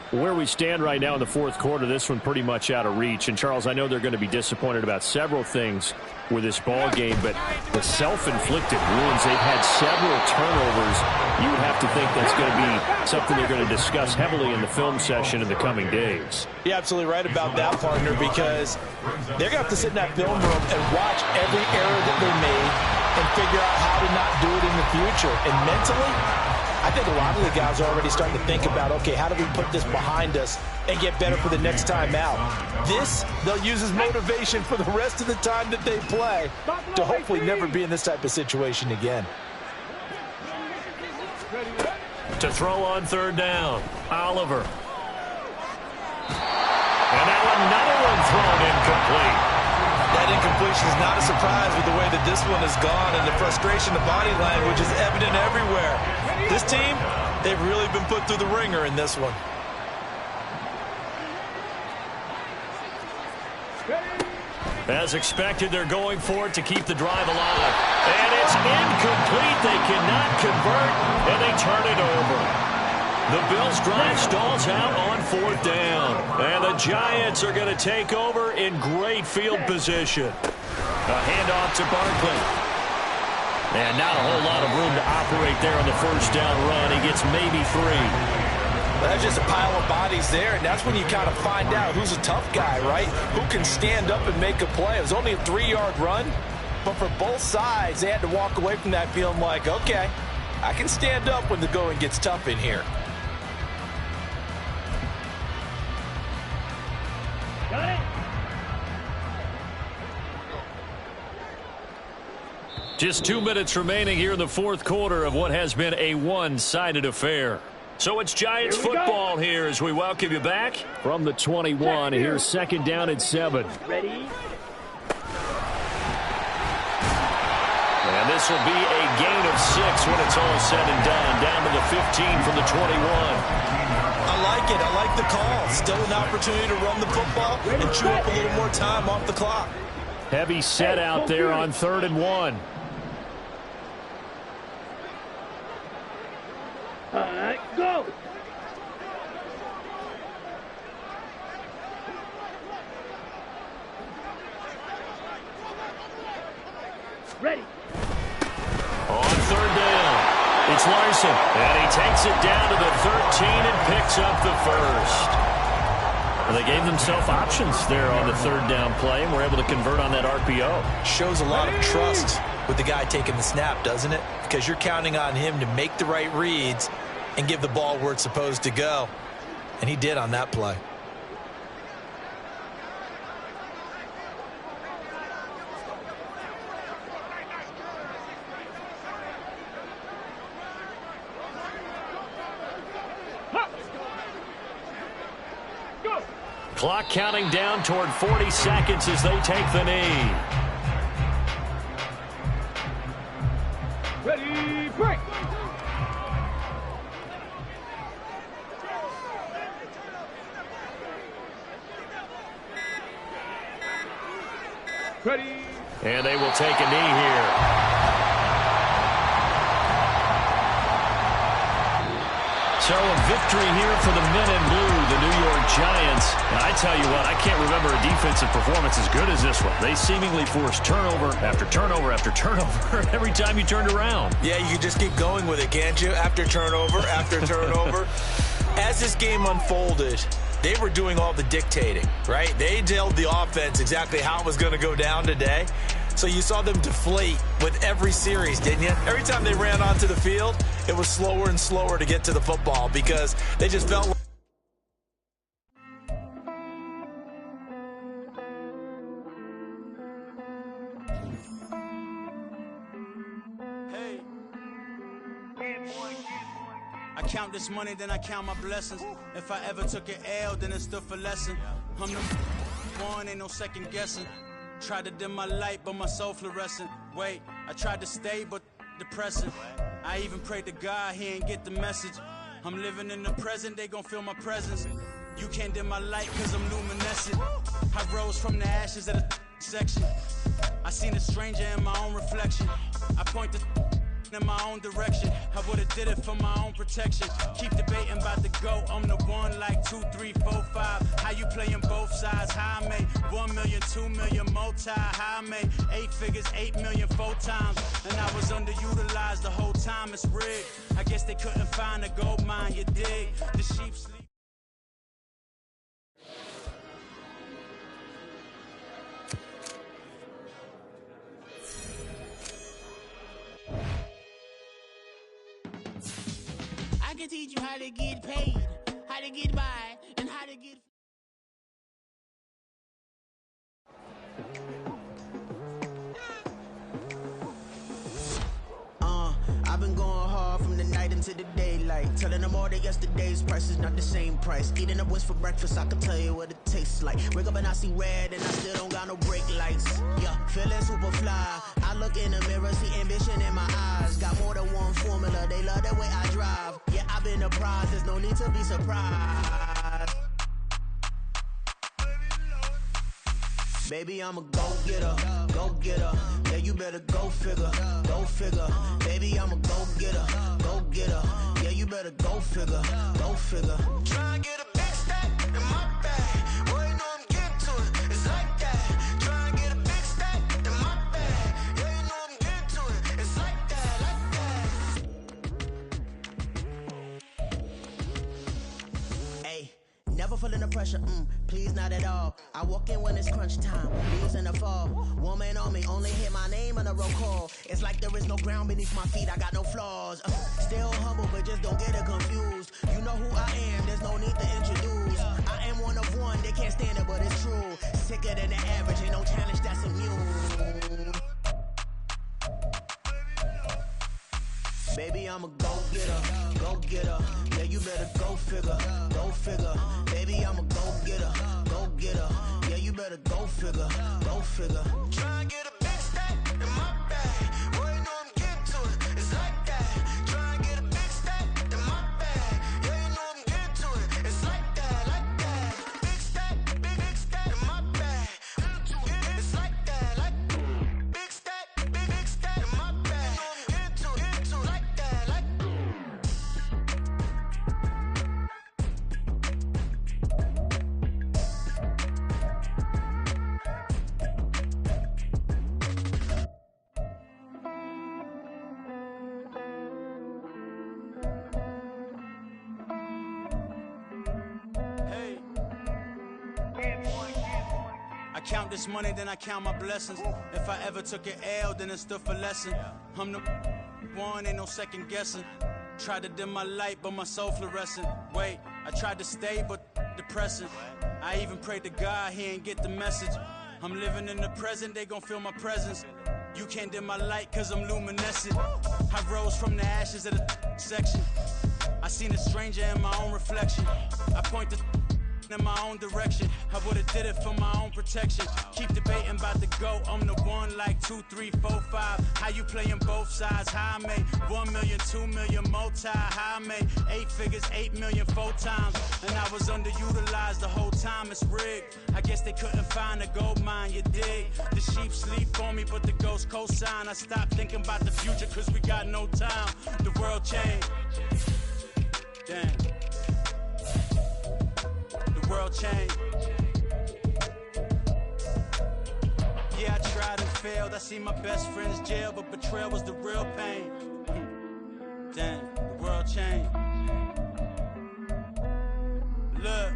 Where we stand right now in the 4th quarter, this one pretty much out of reach. And, Charles, I know they're going to be disappointed about several things with this ball game, but the self-inflicted wounds, they've had several turnovers. You would have to think that's going to be something they're going to discuss heavily in the film session in the coming days. You're absolutely right about that, partner, because they're going to have to sit in that film room and watch every error that they made and figure out how to not do it in the future. And mentally, I think a lot of the guys are already starting to think about, okay, how do we put this behind us and get better for the next time out? This, they'll use as motivation for the rest of the time that they play to hopefully never be in this type of situation again. To throw on 3rd down, Oliver. incomplete. That incompletion is not a surprise with the way that this one has gone, and the frustration, the body language is evident everywhere. This team, they've really been put through the ringer in this one. As expected, they're going for it to keep the drive alive. And it's incomplete. They cannot convert, and they turn it over. The Bills' drive stalls out on 4th down. And the Giants are going to take over in great field position. A handoff to Barkley. And not a whole lot of room to operate there on the first down run. He gets maybe 3. That's just a pile of bodies there, and that's when you kind of find out who's a tough guy, right? Who can stand up and make a play. It was only a 3-yard run, but for both sides, they had to walk away from that feeling like, okay, I can stand up when the going gets tough in here. Got it. Just 2 minutes remaining here in the fourth quarter of what has been a one-sided affair. So it's Giants football here as we welcome you back from the 21. Here's 2nd down and 7. Ready? And this will be a gain of 6 when it's all said and done. Down to the 15 from the 21. I like it. I like the call. Still an opportunity to run the football and chew up a little more time off the clock. Heavy set out there on 3rd and 1. All right, go. Ready. On 3rd down, it's Larson. And he takes it down to the 13 and picks up the first. Well, they gave themselves options there on the 3rd down play and were able to convert on that RPO. Shows a lot of trust with the guy taking the snap, doesn't it? Because you're counting on him to make the right reads and give the ball where it's supposed to go. And he did on that play. Go. Clock counting down toward 40 seconds as they take the knee. Ready, break. Ready. And they will take a knee here. So a victory here for the men in blue, the New York Giants. And I tell you what, I can't remember a defensive performance as good as this one. They seemingly forced turnover after turnover after turnover every time you turned around. Yeah, you can just keep going with it, can't you? After turnover, after turnover. As this game unfolded, they were doing all the dictating, right? They told the offense exactly how it was going to go down today. So you saw them deflate with every series, didn't you? Every time they ran onto the field, it was slower and slower to get to the football because they just felt like I count this money, then I count my blessings. If I ever took an L, then it stood for lesson. I'm the one, ain't no second guessing. Tried to dim my light, but my soul fluorescent. Wait, I tried to stay, but depressing. I even prayed to God, he ain't get the message. I'm living in the present, they gon' feel my presence. You can't dim my light, cause I'm luminescent. I rose from the ashes of the section. I seen a stranger in my own reflection. I point the in my own direction. I would've did it for my own protection. Keep debating about the GOAT. I'm the one like 2, 3, 4, 5. How you playing both sides? How I made 1 million, 2 million, multi. How I made 8 figures, 8 million, 4 times. And I was underutilized the whole time. It's rigged. I guess they couldn't find a gold mine. You dig? The sheep sleep. I can teach you how to get paid, how to get by, and how to get... I've been going hard from the night into the daylight. Telling them all that yesterday's price is not the same price. Eating up what's for breakfast, I can tell you what it tastes like. Wake up and I see red and I still don't got no brake lights. Yeah, feeling super fly. I look in the mirror, see ambition in my eyes. Got more than one formula, they love the way I drive. Yeah, I've been a prize, there's no need to be surprised. Baby, I'm a go-getter, go-getter. Yeah, you better go figure, go figure. Baby, I'm a go-getter, go-getter. Yeah, you better go figure, go figure. Try and get a big stack in my bag. Boy, you know I'm getting to it, it's like that. Try and get a big stack in my bag. Yeah, you know I'm getting to it, it's like that, like that. Hey, never feeling the pressure, please not at all. I walk in when it's crunch time, leaves in the fall. Woman on me, only hit my name on a roll call. It's like there is no ground beneath my feet, I got no flaws. Still humble, but just don't get it confused. You know who I am, there's no need to introduce. I am one of one, they can't stand it, but it's true. Sicker than the average, ain't no challenge that's immune. Baby, I'm a go-getter, go-getter. Yeah, you better go figure, go figure. Baby, I'm a go-getter, go-getter. Yeah, you better go figure, go figure. Try and get a big stack in my bag. Boy, you know I'm getting to it, it's like that. Try and get a big stack in my bag. Yeah, you know I'm getting to it, it's like that, like that. Big stack in my bag. It's like that, like big stack in my bag. You know I'm getting to it, like that, like. I count this money, then I count my blessings. If I ever took an L, then it stood for lesson. I'm the one, ain't no second guessing. Tried to dim my light, but my soul fluorescent. Wait, I tried to stay, but depressing. I even prayed to God, he ain't get the message. I'm living in the present, they gon' feel my presence. You can't dim my light, cause I'm luminescent. I rose from the ashes of the section. I seen a stranger in my own reflection. I point the in my own direction. I would've did it for my own protection. Keep debating about the GOAT. I'm the one like 2, 3, 4, 5. How you playing both sides? How I made 1 million, 2 million, multi. How I made 8 figures, 8 million, 4 times. And I was underutilized the whole time. It's rigged. I guess they couldn't find a gold mine, you dig? The sheep sleep on me, but the ghost cosign. I stopped thinking about the future, cause we got no time. The world changed. Damn. World change. Yeah, I tried and failed. I see my best friends jail, but betrayal was the real pain. Damn, the world changed. Look,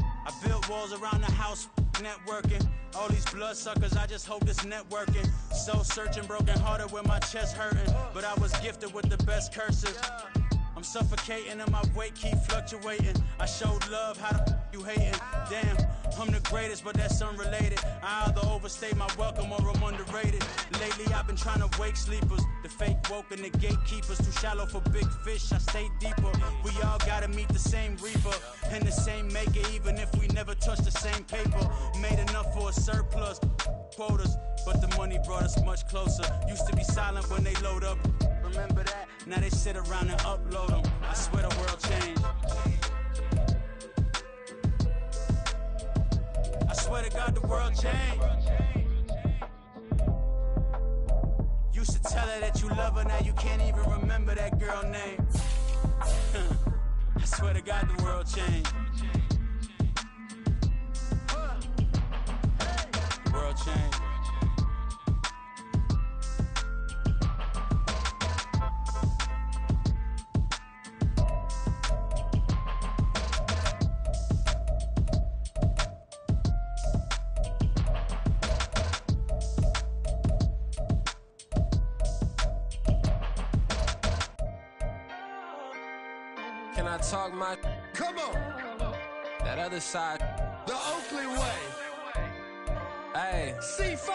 I built walls around the house, networking. All these bloodsuckers, I just hope this networking. Soul searching, broken hearted with my chest hurting. But I was gifted with the best curses. I'm suffocating and my weight keep fluctuating. I showed love, how the you hating? Damn, I'm the greatest, but that's unrelated. I either overstay my welcome or I'm underrated. Lately I've been trying to wake sleepers. The fake woke and the gatekeepers. Too shallow for big fish, I stay deeper. We all gotta meet the same reaper and the same maker, even if we never touch the same paper. Made enough for a surplus quotas, but the money brought us much closer. Used to be silent when they load up. Remember that? Now they sit around and upload them. I swear the world changed. I swear to God the world changed. Used to tell her that you love her, now you can't even remember that girl name. I swear to God the world changed. The world changed. Can I talk my? Come on. That other side. The Oakley way. Hey. C5.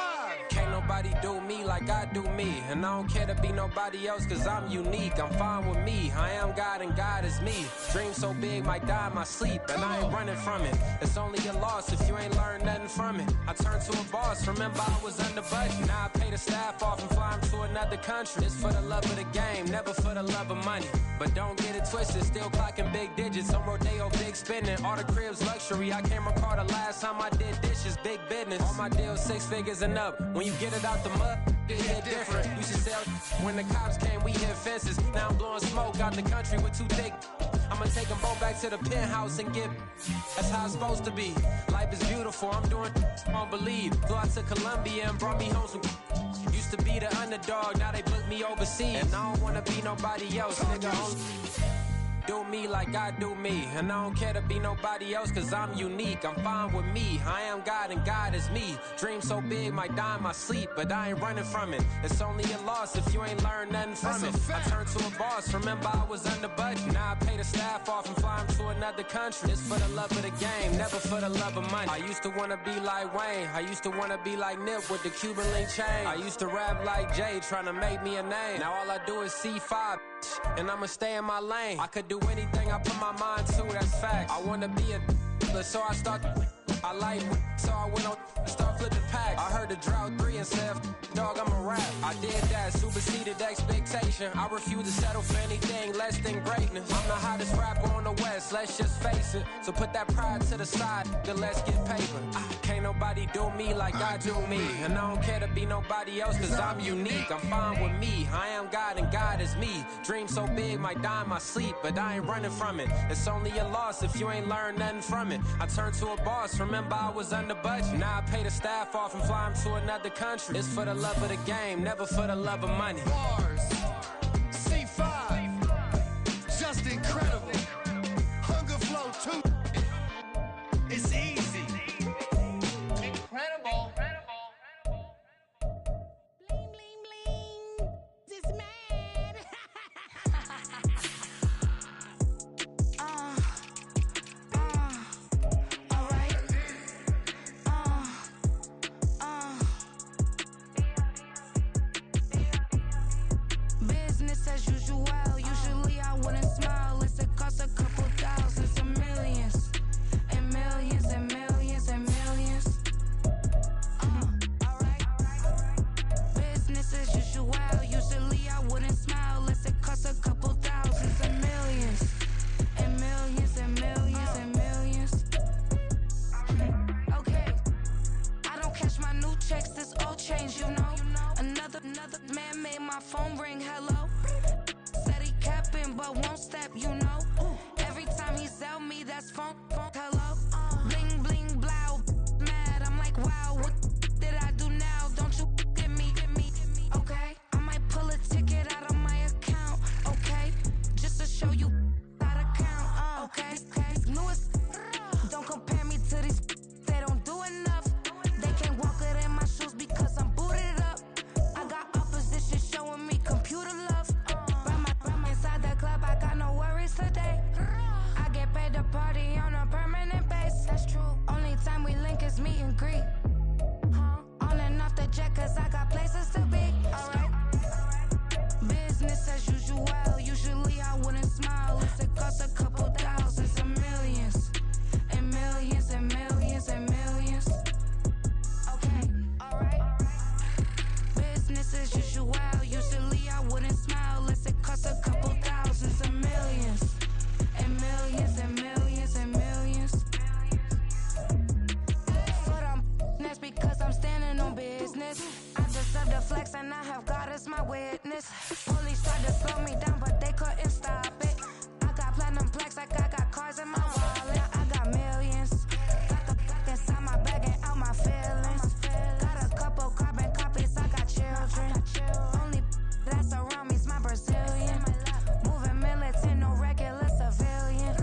Can't nobody nobody do me like I do me. And I don't care to be nobody else, cause I'm unique. I'm fine with me. I am God and God is me. Dream so big, might die in my sleep. And I ain't running from it. It's only a loss if you ain't learned nothing from it. I turned to a boss. Remember I was under budget. Now I pay the staff off and fly them to another country. It's for the love of the game, never for the love of money. But don't get it twisted, still clocking big digits. I'm Rodeo, big spending. All the cribs luxury. I can't recall the last time I did dishes, big business. All my deals 6 figures and up. When you get it out the mud, it hit different. You should sell when the cops came, we hit fences. Now I'm blowing smoke out the country with 2 thick. I'ma take them both back to the penthouse and get. That's how it's supposed to be. Life is beautiful, I'm doing I don't believe. Flew out to Colombia and brought me home some. Used to be the underdog, now they book me overseas. And I don't wanna be nobody else, nigga. Do me like I do me. And I don't care to be nobody else, cause I'm unique. I'm fine with me. I am God and God is me. Dream so big, might die in my sleep, but I ain't running from it. It's only a loss if you ain't learned nothing from it. I turned to a boss, remember I was under budget. Now I pay the staff off and fly them to another country. It's for the love of the game, never for the love of money. I used to wanna be like Wayne. I used to wanna be like Nip with the Cuban link chain. I used to rap like Jay, trying to make me a name. Now all I do is C5, and I'ma stay in my lane. I could do anything I put my mind to, that's fact. I wanna be a so I start. I like so I went on start flipping packs. I heard the drought 3 and said, dog, I'm a rap. I did that, superseded expectation. I refuse to settle for anything less than greatness. I'm the hottest rapper on the West, let's just face it. So put that pride to the side, then let's get paper. Can't nobody do me like I do me. And I don't care to be nobody else, cause I'm unique. I'm fine with me. I am God and God is me. Dream so big, might die in my sleep, but I ain't running from it. It's only a loss if you ain't learned nothing from it. I turned to a boss, remember I was under budget. Now I pay the staff off and fly them to another country. It's for the love of the game, never for the love of money. Bars, C5, just incredible. Hunger Flow 2, it's easy. Incredible. Bling, bling, bling. This man. Business as usual. Usually I wouldn't smile. It's it cost a couple thousands and millions. And millions and millions and millions. Alright. Business as usual. Usually I wouldn't smile. Unless it cost a couple thousands and millions. And millions and millions and millions. Okay. I don't cash my new checks, this old change, you know. Another man made my phone ring, hello. Said he capping, but won't step, you know. Every time he sell me, that's phone, hello. Bling, bling, blow, mad. I'm like, wow, what did I do now? Don't you get me, okay? I might pull a ticket out of my account, okay? Just to show you how to count, okay? Newest, don't compare me to these, they don't do enough. They can't walk it in my shoes because I'm booted up. I got opposition showing me computer love. Run my inside the club, I got no worries today. I get paid to party on a permanent base. That's true. Only time we link is meet and greet. On and off the jet, cause I got places to be. Alright. Business as usual. Usually I wouldn't smile. If it cost a couple thousands and millions. And millions and millions and millions. Okay, alright. Business as usual. Usually I wouldn't smile unless it cost a couple thousands and millions. And millions and millions and millions. For them, that's because I'm standing on business. I deserve the flex and I have God as my witness. Police tried to slow me down, but they couldn't stop it. I got platinum plaques like I got cars in my wallet. I got millions. Got the fuck inside my bag and out my feelings. Got a couple carbon copies, I got children. Only that's around me's my Brazilian. Moving militant, no regular civilian.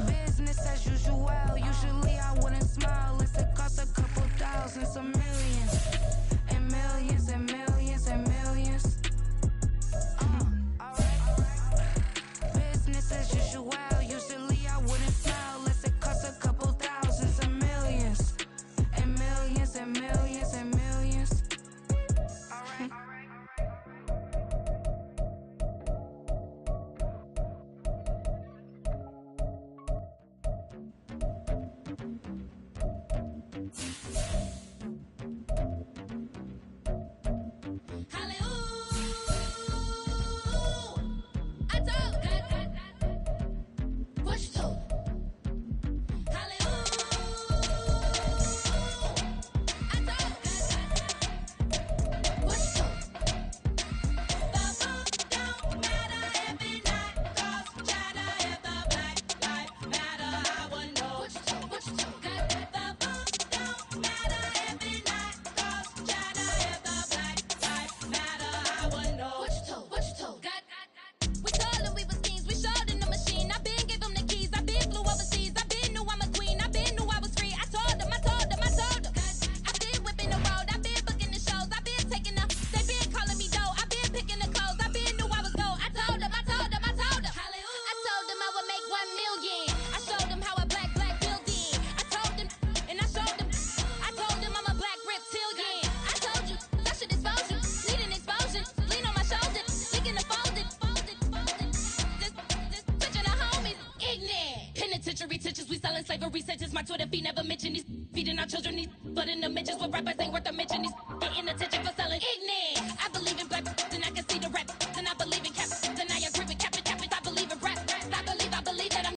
Business as usual. Usually I wouldn't smile unless it cost a couple thousands of millions. And millions and millions and millions. Alright. never researches my Twitter feed, never mention these feeding our children these, but in the mentions with rappers ain't worth a mention these.